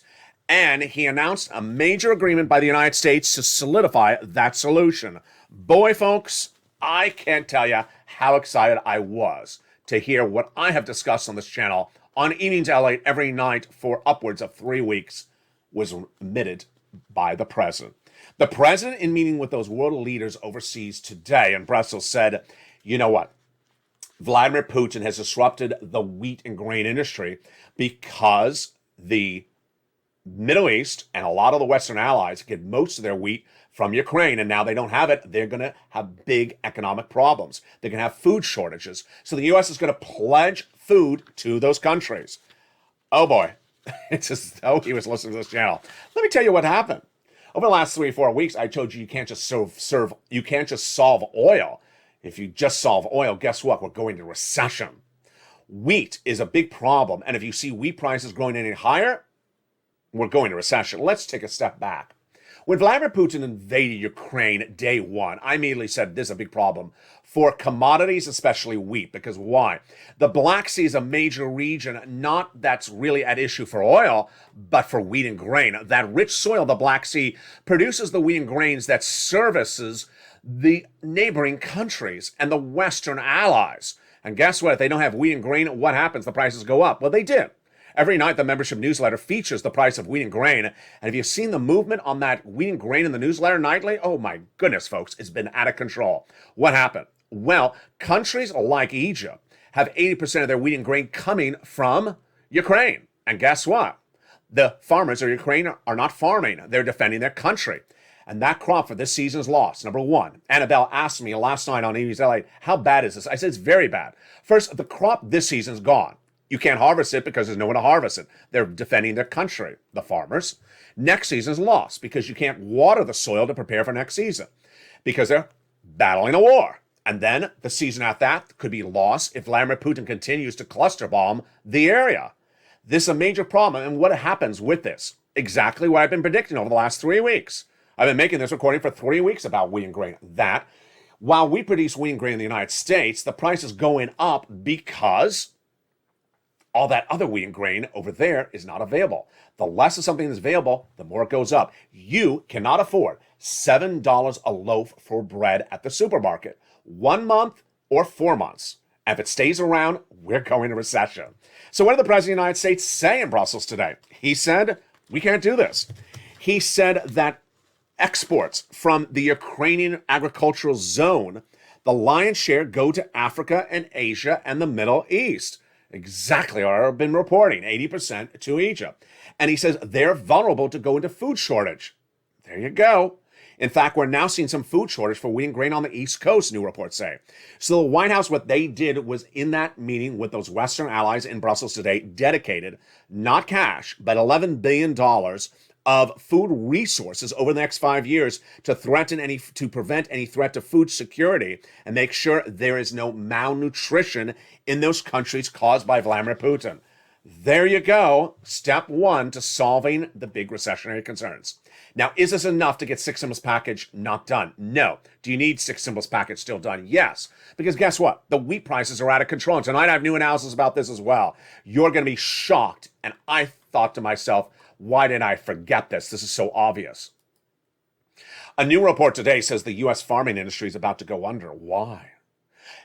And he announced a major agreement by the United States to solidify that solution. Boy, folks, I can't tell you how excited I was to hear what I have discussed on this channel on Evenings LA every night for upwards of 3 weeks was admitted by the president. The president, in meeting with those world leaders overseas today in Brussels, said, you know what? Vladimir Putin has disrupted the wheat and grain industry because the Middle East and a lot of the Western allies get most of their wheat from Ukraine, and now they don't have it. They're going to have big economic problems. They're going to have food shortages. So the U.S. is going to pledge food to those countries. Oh boy, it's as though he was listening to this channel. Let me tell you what happened. Over the last 3 or 4 weeks, I told you you can't just solve oil. If you just solve oil, guess what? We're going to recession. Wheat is a big problem, and if you see wheat prices growing any higher, we're going to recession. Let's take a step back. When Vladimir Putin invaded Ukraine day one, I immediately said this is a big problem for commodities, especially wheat. Because why? The Black Sea is a major region, not that's really at issue for oil, but for wheat and grain. That rich soil, the Black Sea, produces the wheat and grains that services the neighboring countries and the Western allies. And guess what? If they don't have wheat and grain, what happens? The prices go up. Well, they did. Every night, the membership newsletter features the price of wheat and grain. And have you seen the movement on that wheat and grain in the newsletter nightly? Oh my goodness, folks, it's been out of control. What happened? Well, countries like Egypt have 80% of their wheat and grain coming from Ukraine. And guess what? The farmers of Ukraine are not farming. They're defending their country. And that crop for this season is lost. Number one, Annabelle asked me last night on Evenings LA, how bad is this? I said, it's very bad. First, the crop this season is gone. You can't harvest it because there's no one to harvest it. They're defending their country, the farmers. Next season is lost because you can't water the soil to prepare for next season because they're battling a war. And then the season after that could be lost if Vladimir Putin continues to cluster bomb the area. This is a major problem. And what happens with this? Exactly what I've been predicting over the last 3 weeks. I've been making this recording for 3 weeks about wheat and grain. That while we produce wheat and grain in the United States, the price is going up because all that other wheat and grain over there is not available. The less of something is available, the more it goes up. You cannot afford $7 a loaf for bread at the supermarket, 1 month or 4 months. And if it stays around, we're going to recession. So what did the President of the United States say in Brussels today? He said, we can't do this. He said that exports from the Ukrainian agricultural zone, the lion's share go to Africa and Asia and the Middle East. Exactly what I've been reporting, 80% to Egypt. And he says they're vulnerable to go into food shortage. There you go. In fact, we're now seeing some food shortage for wheat and grain on the East Coast, new reports say. So the White House, what they did was in that meeting with those Western allies in Brussels today, dedicated, not cash, but $11 billion of food resources over the next 5 years to prevent any threat to food security and make sure there is no malnutrition in those countries caused by Vladimir Putin. There you go. Step one to solving the big recessionary concerns. Now, is this enough to get six stimulus package not done? No. Do you need six stimulus package still done? Yes. Because guess what? The wheat prices are out of control. And tonight I have new analysis about this as well. You're going to be shocked. And I thought to myself, why did I forget this? This is so obvious. A new report today says the U.S. farming industry is about to go under. Why?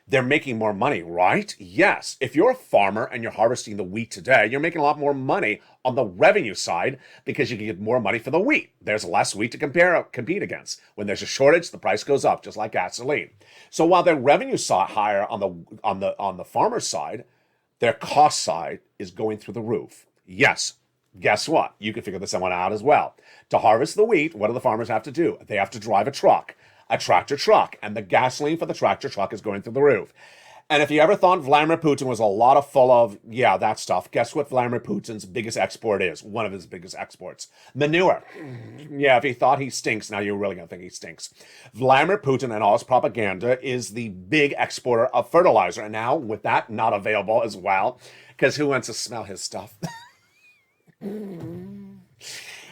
They're making more money, right? Yes. If you're a farmer and you're harvesting the wheat today, you're making a lot more money on the revenue side because you can get more money for the wheat. There's less wheat to compete against. When there's a shortage, the price goes up, just like gasoline. So while their revenue saw higher on the farmer side, their cost side is going through the roof. Yes. Guess what? You can figure this one out as well. To harvest the wheat, what do the farmers have to do? They have to drive a tractor truck, and the gasoline for the tractor truck is going through the roof. And if you ever thought Vladimir Putin was a lot of full of, that stuff, guess what Vladimir Putin's biggest export is? One of his biggest exports. Manure. Yeah, if he thought he stinks, now you're really going to think he stinks. Vladimir Putin and all his propaganda is the big exporter of fertilizer. And now, with that not available as well, because who wants to smell his stuff?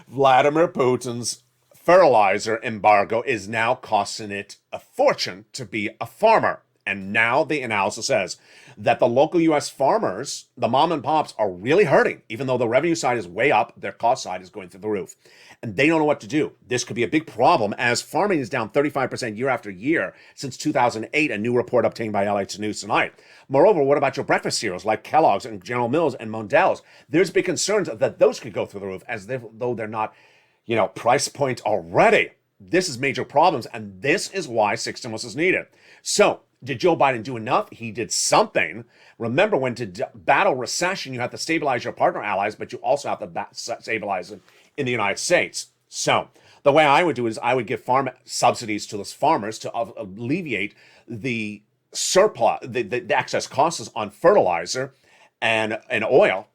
Vladimir Putin's fertilizer embargo is now costing it a fortune to be a farmer. And now the analysis says that the local U.S. farmers, the mom and pops, are really hurting. Even though the revenue side is way up, their cost side is going through the roof. And they don't know what to do. This could be a big problem as farming is down 35% year after year since 2008, a new report obtained by LATE News tonight. Moreover, what about your breakfast cereals like Kellogg's and General Mills and Mondel's? There's big concerns that those could go through the roof though they're not price point already. This is major problems, and this is why 6 stimulus is needed. So, did Joe Biden do enough? He did something. Remember, when to battle recession, you have to stabilize your partner allies, but you also have to stabilize them in the United States. So, the way I would do it is I would give farm subsidies to those farmers to alleviate the surplus, the excess costs on fertilizer and oil,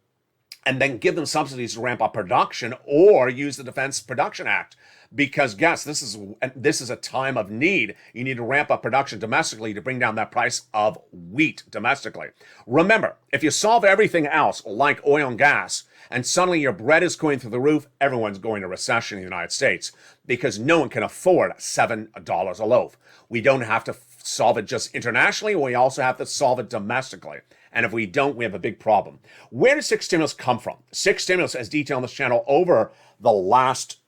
and then give them subsidies to ramp up production or use the Defense Production Act. Because guess, this is a time of need. You need to ramp up production domestically to bring down that price of wheat domestically. Remember, if you solve everything else like oil and gas, and suddenly your bread is going through the roof, everyone's going to recession in the United States because no one can afford $7 a loaf. We don't have to solve it just internationally. We also have to solve it domestically. And if we don't, we have a big problem. Where does 6 stimulus come from? 6 stimulus, as detailed on this channel over the last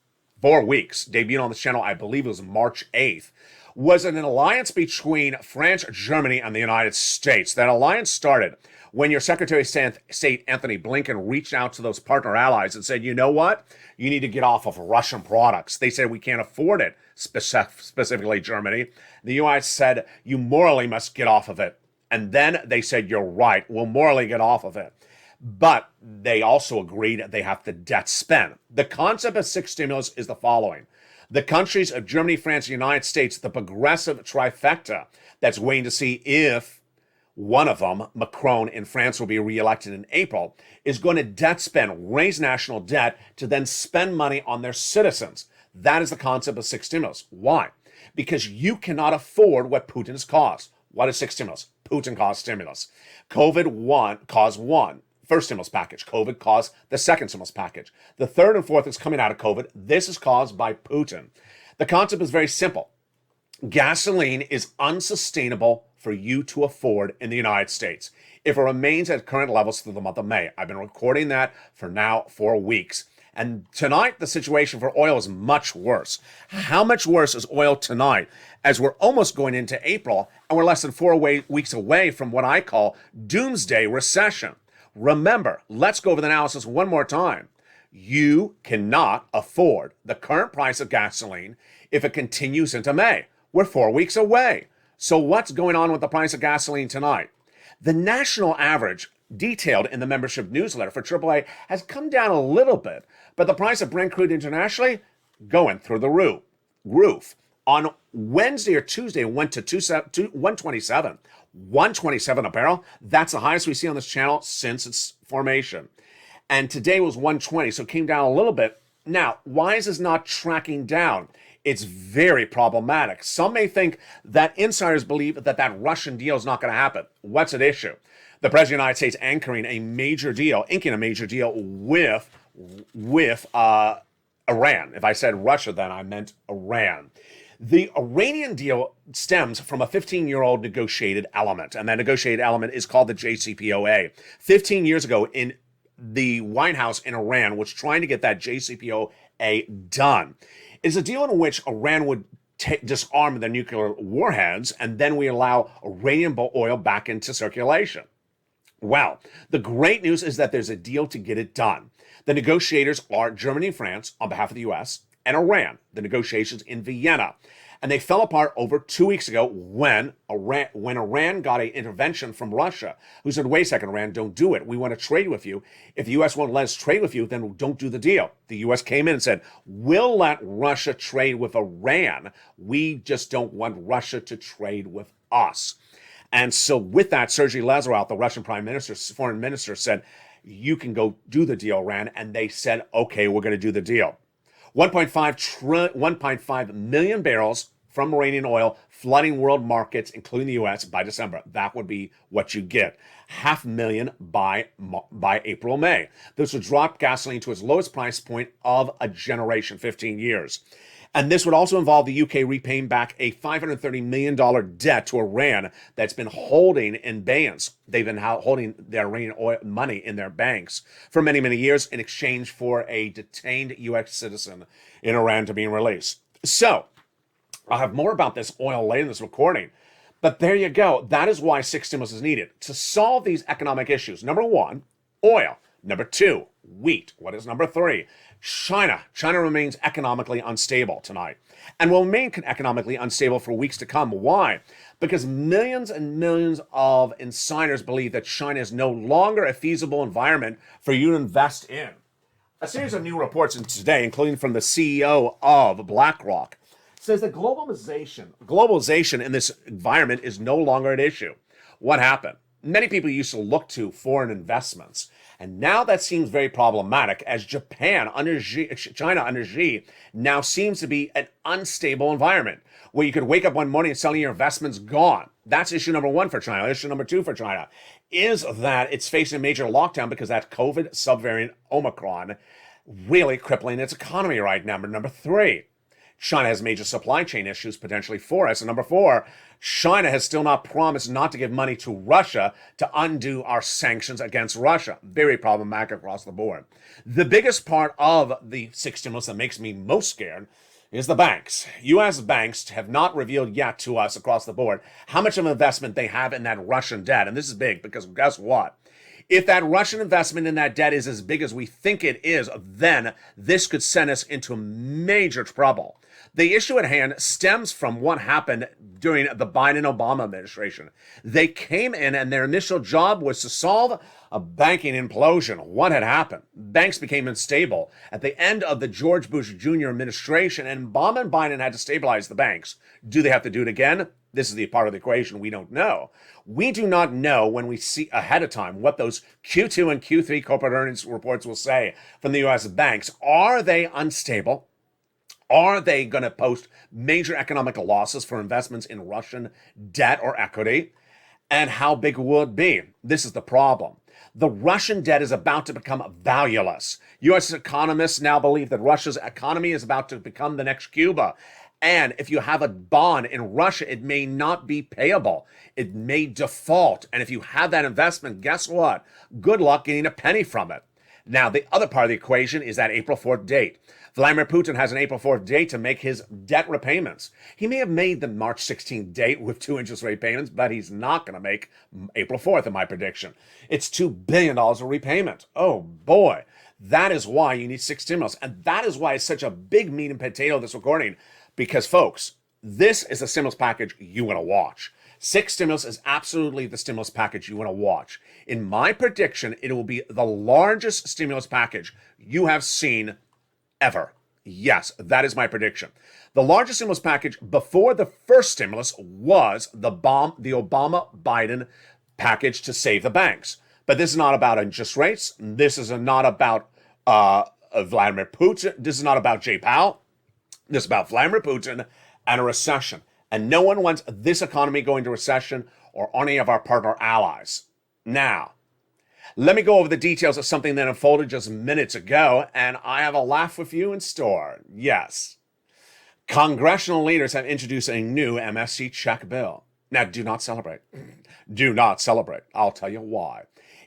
4 weeks, debuted on this channel, I believe it was March 8th, was an alliance between France, Germany, and the United States. That alliance started when your Secretary of State, Anthony Blinken, reached out to those partner allies and said, you know what? You need to get off of Russian products. They said, we can't afford it, specifically Germany. The U.S. said, you morally must get off of it. And then they said, you're right, we'll morally get off of it. But they also agreed they have to debt spend. The concept of 6 stimulus is the following. The countries of Germany, France, and the United States, the progressive trifecta that's waiting to see if one of them, Macron in France, will be reelected in April, is going to debt spend, raise national debt to then spend money on their citizens. That is the concept of 6 stimulus. Why? Because you cannot afford what Putin has caused. What is 6 stimulus? Putin caused stimulus. COVID caused one. First stimulus package. COVID caused the second stimulus package. The third and fourth is coming out of COVID. This is caused by Putin. The concept is very simple. Gasoline is unsustainable for you to afford in the United States if it remains at current levels through the month of May. I've been recording that for now 4 weeks. And tonight, the situation for oil is much worse. How much worse is oil tonight as we're almost going into April and we're less than 4 weeks away from what I call doomsday recession? Remember, let's go over the analysis one more time. You cannot afford the current price of gasoline if it continues into May. We're 4 weeks away. So what's going on with the price of gasoline tonight? The national average, detailed in the membership newsletter for AAA, has come down a little bit, but the price of Brent crude internationally going through the roof. On Wednesday or Tuesday, it went to 127. 127 a barrel. That's the highest we see on this channel since its formation. And today was 120, so it came down a little bit. Now, why is this not tracking down? It's very problematic. Some may think that insiders believe that Russian deal is not going to happen. What's at issue? The President of the United States inking a major deal with Iran. If I said Russia, then I meant Iran. The Iranian deal stems from a 15-year-old negotiated element, and that negotiated element is called the JCPOA. 15 years ago, in the White House in Iran was trying to get that JCPOA done. It's a deal in which Iran would disarm the nuclear warheads, and then we allow Iranian oil back into circulation. Well, the great news is that there's a deal to get it done. The negotiators are Germany and France on behalf of the U.S. and Iran, the negotiations in Vienna. And they fell apart over 2 weeks ago when Iran got an intervention from Russia, who said, wait a second, Iran, don't do it. We want to trade with you. If the U.S. won't let us trade with you, then don't do the deal. The U.S. came in and said, we'll let Russia trade with Iran. We just don't want Russia to trade with us. And so with that, Sergei Lavrov, the Russian foreign minister, said, you can go do the deal, Iran. And they said, okay, we're going to do the deal. 1.5 million barrels from Iranian oil flooding world markets, including the U.S. by December. That would be what you get. 500,000 by April, May. This would drop gasoline to its lowest price point of a generation, 15 years. And this would also involve the UK repaying back a $530 million debt to Iran that's been holding in abeyance. They've been holding their Iranian oil money in their banks for many, many years in exchange for a detained US citizen in Iran to be released. So, I'll have more about this oil later in this recording. But there you go. That is why 6 stimulus is needed. To solve these economic issues. Number 1, oil. Number 2, wheat. What is number 3? China. China remains economically unstable tonight and will remain economically unstable for weeks to come. Why? Because millions and millions of insiders believe that China is no longer a feasible environment for you to invest in. A series of new reports today, including from the CEO of BlackRock, says that globalization in this environment is no longer an issue. What happened? Many people used to look to foreign investments, and now that seems very problematic as China under Xi now seems to be an unstable environment where you could wake up one morning and suddenly your investment's gone. That's issue number 1 for China. Issue number 2 for China is that it's facing a major lockdown because that COVID subvariant Omicron really crippling its economy right now. Number 3, China has major supply chain issues potentially for us. And number 4, China has still not promised not to give money to Russia to undo our sanctions against Russia. Very problematic across the board. The biggest part of the 6 stimulus that makes me most scared is the banks. U.S. banks have not revealed yet to us across the board how much of an investment they have in that Russian debt. And this is big because guess what? If that Russian investment in that debt is as big as we think it is, then this could send us into major trouble. The issue at hand stems from what happened during the Biden-Obama administration. They came in and their initial job was to solve a banking implosion. What had happened? Banks became unstable at the end of the George Bush Jr. administration, and Obama and Biden had to stabilize the banks. Do they have to do it again? This is the part of the equation we don't know. We do not know when we see ahead of time what those Q2 and Q3 corporate earnings reports will say from the U.S. banks. Are they unstable? Are they going to post major economic losses for investments in Russian debt or equity? And how big will it be? This is the problem. The Russian debt is about to become valueless. U.S. economists now believe that Russia's economy is about to become the next Cuba. And if you have a bond in Russia, it may not be payable. It may default. And if you have that investment, guess what? Good luck getting a penny from it. Now, the other part of the equation is that April 4th date. Vladimir Putin has an April 4th date to make his debt repayments. He may have made the March 16th date with 2 interest rate payments, but he's not going to make April 4th in my prediction. It's $2 billion of repayment. Oh boy. That is why you need 6 stimulus. And that is why it's such a big meat and potato of this recording. Because folks, this is the stimulus package you want to watch. 6 stimulus is absolutely the stimulus package you want to watch. In my prediction, it will be the largest stimulus package you have seen ever. Yes, that is my prediction. The largest stimulus package before the first stimulus was the Obama-Biden package to save the banks. But this is not about interest rates. This is not about Vladimir Putin. This is not about Jay Powell. This is about Vladimir Putin and a recession. And no one wants this economy going to recession or any of our partner allies. Now, let me go over the details of something that unfolded just minutes ago, and I have a laugh with you in store. Yes. Congressional leaders have introduced a new MSC check bill. Now, do not celebrate. Do not celebrate. I'll tell you why.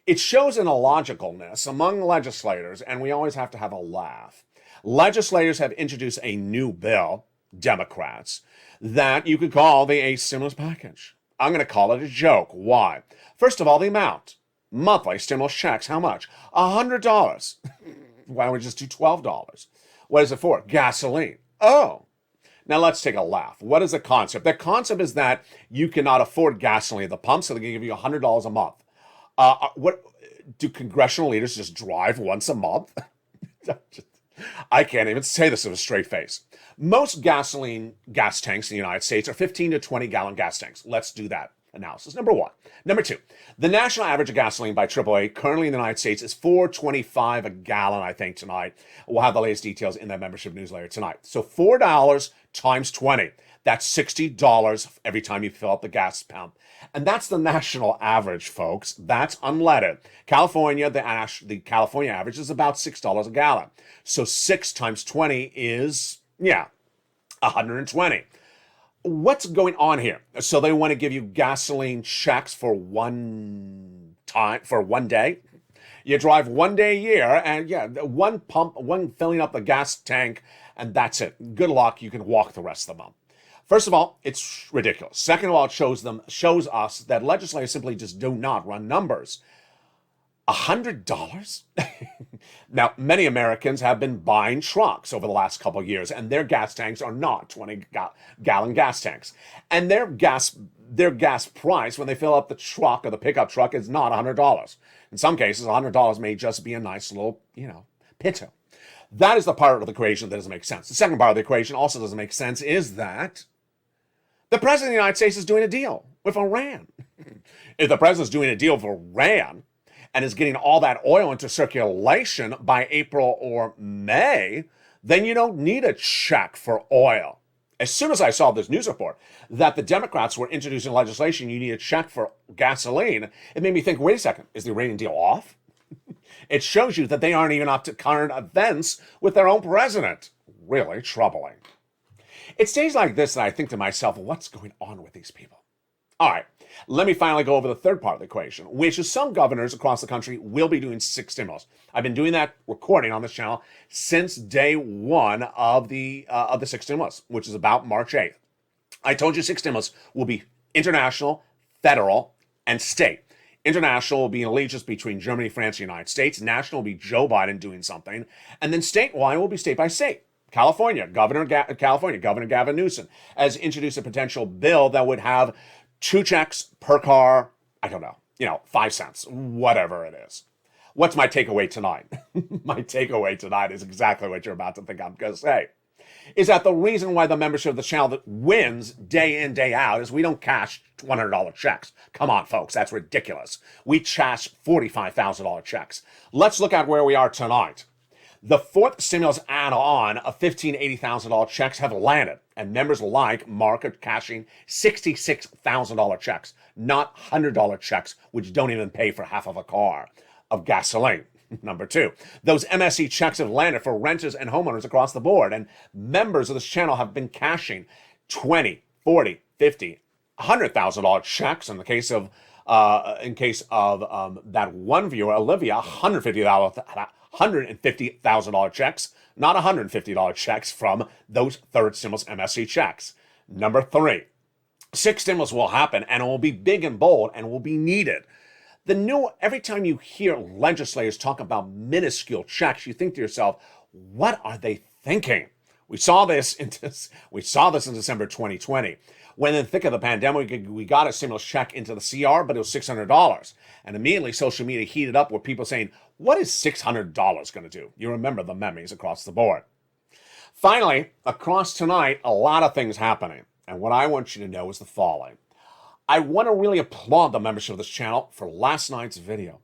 It shows an illogicalness among legislators, and we always have to have a laugh. Legislators have introduced a new bill Democrats that you could call the stimulus package. I'm going to call it a joke. Why? First of all, the amount. Monthly stimulus checks, how much? $100. Why don't we just do $12? What is it for? Gasoline. Oh. Now let's take a laugh. What is the concept? The concept is that you cannot afford gasoline at the pump, so they can give you $100 a month. What do congressional leaders just drive once a month? I can't even say this with a straight face. Most gasoline gas tanks in the United States are 15 to 20 gallon gas tanks. Let's do that analysis. Number one. Number two, the national average of gasoline by AAA currently in the United States is $4.25 a gallon, I think, tonight. We'll have the latest details in that membership newsletter tonight. So $4 times 20. That's $60 every time you fill up the gas pump. And that's the national average, folks. That's unleaded. California, the California average is about $6 a gallon. So 6 times 20 is, 120. What's going on here? So they want to give you gasoline checks for one day. You drive 1 day a year and one pump, one filling up the gas tank, and that's it. Good luck. You can walk the rest of the month. First of all, it's ridiculous. Second of all, it shows us that legislators simply just do not run numbers. $100? Now, many Americans have been buying trucks over the last couple of years, and their gas tanks are not 20-gallon gas tanks. And their gas price when they fill up the truck or the pickup truck is not $100. In some cases, $100 may just be a nice little, pinto. That is the part of the equation that doesn't make sense. The second part of the equation also doesn't make sense is that the president of the United States is doing a deal with Iran. If the president's doing a deal with Iran and is getting all that oil into circulation by April or May, then you don't need a check for oil. As soon as I saw this news report that the Democrats were introducing legislation, you need a check for gasoline, it made me think, wait a second, is the Iranian deal off? It shows you that they aren't even up to current events with their own president. Really troubling. It's days like this that I think to myself, what's going on with these people? All right, let me finally go over the third part of the equation, which is some governors across the country will be doing 6 stimulus. I've been doing that recording on this channel since day one of the 6 stimulus, which is about March 8th. I told you 6 stimulus will be international, federal, and state. International will be an allegiance between Germany, France, and the United States. National will be Joe Biden doing something. And then statewide will be state by state. California, Governor Gavin Newsom has introduced a potential bill that would have 2 checks per car, I don't know, 5 cents, whatever it is. What's my takeaway tonight? My takeaway tonight is exactly what you're about to think I'm going to say. Is that the reason why the membership of the channel that wins day in, day out is we don't cash $100 checks. Come on, folks, that's ridiculous. We cash $45,000 checks. Let's look at where we are tonight. The 4th stimulus add-on of $15,000, $80,000 checks have landed, and members like Mark are cashing $66,000 checks, not $100 checks, which don't even pay for half of a car of gasoline. Number 2, those MSE checks have landed for renters and homeowners across the board, and members of this channel have been cashing $20,000, $40,000, $50,000, $100,000 checks. In case of that one viewer, Olivia, $150,000 checks, not $150 checks from those 3rd stimulus MSE checks. Number 3, 6 stimulus will happen, and it will be big and bold, and will be needed. Every time you hear legislators talk about minuscule checks, you think to yourself, what are they thinking? We saw this in December 2020. When in the thick of the pandemic, we got a stimulus check into the CR, but it was $600. And immediately social media heated up with people saying, what is $600 going to do? You remember the memes across the board. Finally, across tonight, a lot of things happening. And what I want you to know is the following. I want to really applaud the membership of this channel for last night's video.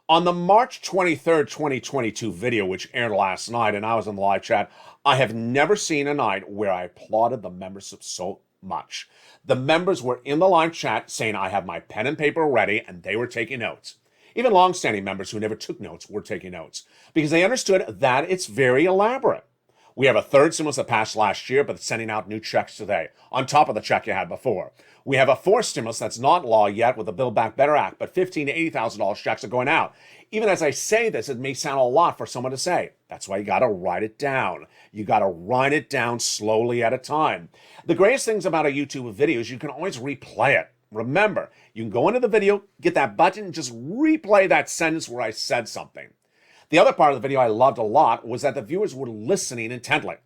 On the March 23rd, 2022 video, which aired last night, and I was in the live chat, I have never seen a night where I applauded the membership so much. The members were in the live chat saying, I have my pen and paper ready, and they were taking notes. Even long-standing members who never took notes were taking notes because they understood that it's very elaborate. We have a third stimulus that passed last year, but it's sending out new checks today, on top of the check you had before. We have a fourth stimulus that's not law yet with the Build Back Better Act, but $15,000 to $80,000 checks are going out. Even as I say this, it may sound a lot for someone to say. That's why you got to write it down. You got to write it down slowly at a time. The greatest things about a YouTube video is you can always replay it. Remember, you can go into the video, get that button, and just replay that sentence where I said something. The other part of the video I loved a lot was that the viewers were listening intently.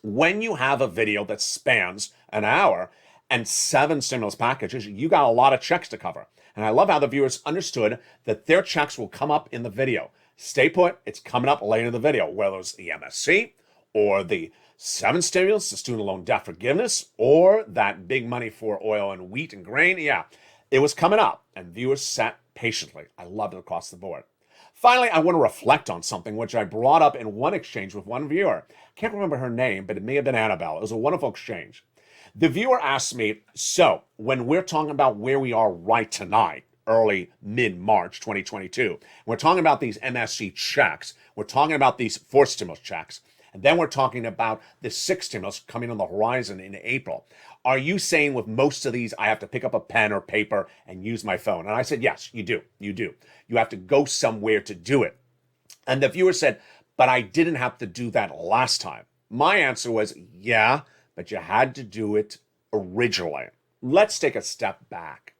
When you have a video that spans an hour and 7 stimulus packages, you got a lot of checks to cover. And I love how the viewers understood that their checks will come up in the video. Stay put, it's coming up later in the video, whether it's the MSC or the 7 stimulus, the student loan debt forgiveness, or that big money for oil and wheat and grain. Yeah, it was coming up, and viewers sat patiently. I loved it across the board. Finally, I want to reflect on something which I brought up in one exchange with one viewer. Can't remember her name, but it may have been Annabelle. It was a wonderful exchange. The viewer asked me, so when we're talking about where we are right tonight, early, mid-March 2022, we're talking about these MSC checks, we're talking about these 4 stimulus checks, and then we're talking about the 6 stimulus coming on the horizon in April. Are you saying with most of these, I have to pick up a pen or paper and use my phone? And I said, yes, you do. You do. You have to go somewhere to do it. And the viewer said, but I didn't have to do that last time. My answer was, yeah, but you had to do it originally. Let's take a step back.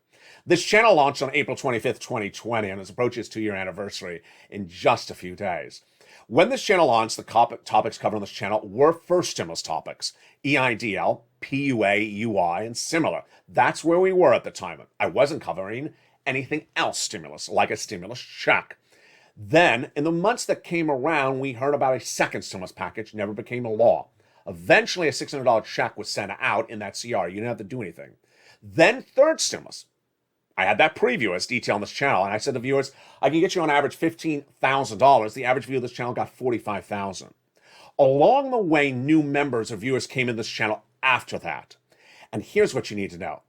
This channel launched on April 25th, 2020, and is approaching its 2-year anniversary in just a few days. When this channel launched, the topics covered on this channel were first stimulus topics, EIDL, PUA, UI, and similar. That's where we were at the time. I wasn't covering anything else stimulus, like a stimulus check. Then, in the months that came around, we heard about a second stimulus package, never became a law. Eventually, a $600 check was sent out in that CR. You didn't have to do anything. Then, third stimulus. I had that preview as detailed on this channel, and I said to viewers, I can get you on average $15,000. The average view of this channel got $45,000. Along the way, new members or viewers came in this channel after that. And here's what you need to know.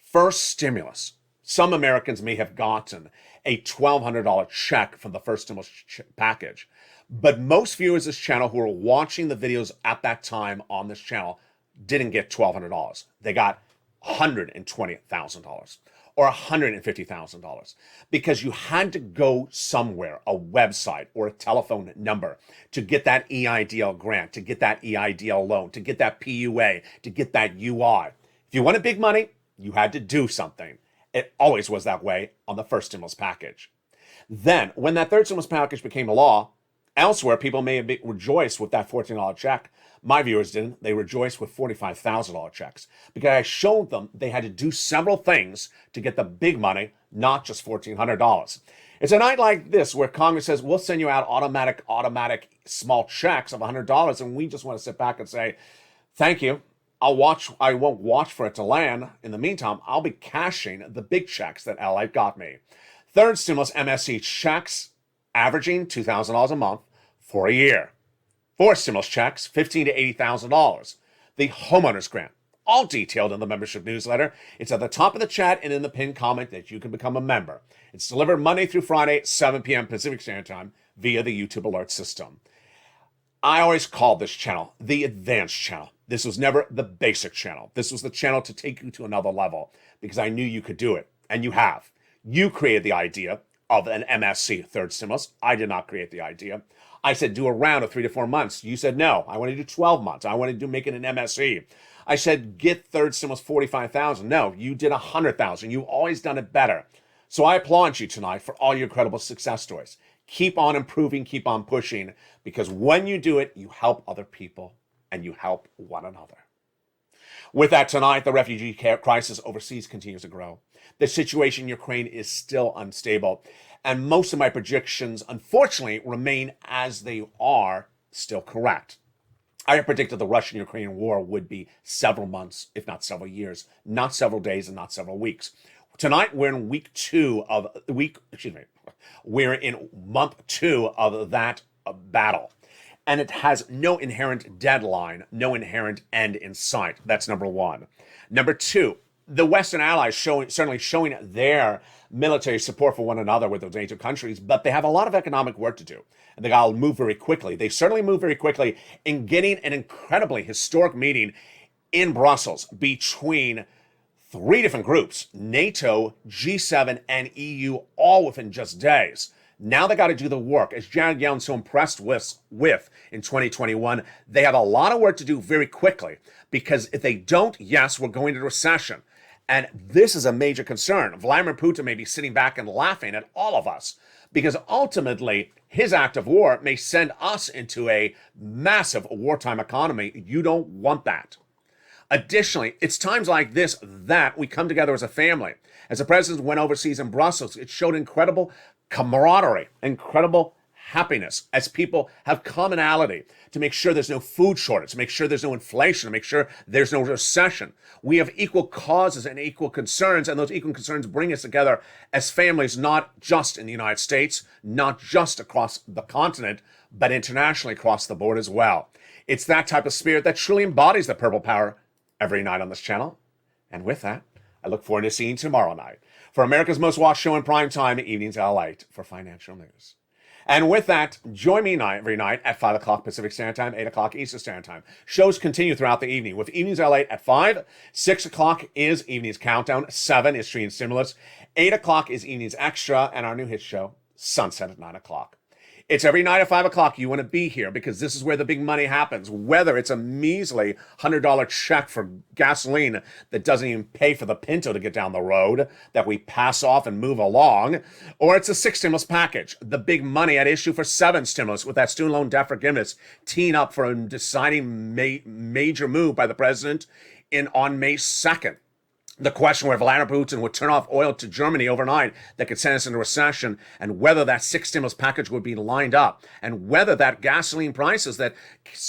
First stimulus. Some Americans may have gotten a $1,200 check from the first stimulus package. But most viewers of this channel who are watching the videos at that time on this channel didn't get $1,200. They got $120,000 or $150,000 because you had to go somewhere, a website or a telephone number to get that EIDL grant, to get that EIDL loan, to get that PUA, to get that UI. If you wanted big money, you had to do something. It always was that way on the first stimulus package. Then, when that third stimulus package became a law, elsewhere, people may have rejoiced with that $14 check. My viewers didn't. They rejoiced with $45,000 checks because I showed them they had to do several things to get the big money, not just $1,400. It's a night like this where Congress says, we'll send you out automatic small checks of $100, and we just want to sit back and say, thank you. I won't watch for it to land. In the meantime, I'll be cashing the big checks that LALATE got me. Third stimulus MSC checks, averaging $2,000 a month for a year. 4 stimulus checks, $15,000 to $80,000. The homeowners grant, all detailed in the membership newsletter. It's at the top of the chat and in the pinned comment that you can become a member. It's delivered Monday through Friday, 7 p.m. Pacific Standard Time via the YouTube alert system. I always called this channel the advanced channel. This was never the basic channel. This was the channel to take you to another level because I knew you could do it, and you have. You created the idea of an MSC third stimulus. I did not create the idea. I said, do a round of 3 to 4 months. You said, no, I want to do 12 months. I want to make it an MSC. I said, get third stimulus $45,000. No, you did $100,000. You've always done it better. So I applaud you tonight for all your incredible success stories. Keep on improving, keep on pushing, because when you do it, you help other people and you help one another. With that, tonight, the refugee crisis overseas continues to grow. The situation in Ukraine is still unstable, and most of my predictions, unfortunately, remain as they are still correct. I predicted the Russian-Ukrainian war would be several months, if not several years, not several days and not several weeks. Tonight, we're in we're in month 2 of that battle. And it has no inherent deadline, no inherent end in sight. That's number 1. Number 2, the Western allies certainly showing their military support for one another with those NATO countries, but they have a lot of economic work to do. And they got to move very quickly. They certainly move very quickly in getting an incredibly historic meeting in Brussels between three different groups, NATO, G7, and EU, all within just days. Now they got to do the work. As Janet Yellen's so impressed with in 2021, they have a lot of work to do very quickly, because if they don't, yes, we're going into recession. And this is a major concern. Vladimir Putin may be sitting back and laughing at all of us, because ultimately his act of war may send us into a massive wartime economy. You don't want that. Additionally, it's times like this that we come together as a family. As the president went overseas in Brussels, it showed incredible camaraderie, incredible happiness, as people have commonality to make sure there's no food shortage, to make sure there's no inflation, to make sure there's no recession. We have equal causes and equal concerns, and those equal concerns bring us together as families, not just in the United States, not just across the continent, but internationally across the board as well. It's that type of spirit that truly embodies the purple power every night on this channel. And with that, I look forward to seeing you tomorrow night for America's most watched show in prime time, Evenings LALATE, for financial news. And with that, join me every night at 5 o'clock Pacific Standard Time, 8 o'clock Eastern Standard Time. Shows continue throughout the evening with Evenings LALATE at 5. 6 o'clock is Evenings Countdown. 7 is Stream Stimulus. 8 o'clock is Evenings Extra, and our new hit show, Sunset at 9 o'clock. It's every night at 5 o'clock. You want to be here because this is where the big money happens. Whether it's a measly $100 check for gasoline that doesn't even pay for the Pinto to get down the road that we pass off and move along, or it's a 6 stimulus package, the big money at issue for 7 stimulus with that student loan debt forgiveness, teeing up for a deciding major move by the president on May 2nd. The question where Vladimir Putin would turn off oil to Germany overnight that could send us into recession, and whether that 6 stimulus package would be lined up, and whether that gasoline prices that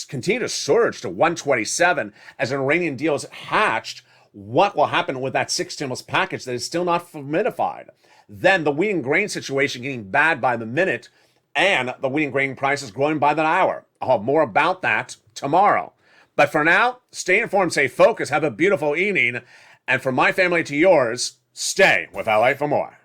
continue to surge to 127 as an Iranian deal is hatched, what will happen with that 6 stimulus package that is still not solidified? Then the wheat and grain situation getting bad by the minute, and the wheat and grain prices growing by the hour. I'll have more about that tomorrow. But for now, stay informed, stay focused, have a beautiful evening. And from my family to yours, stay with LA for more.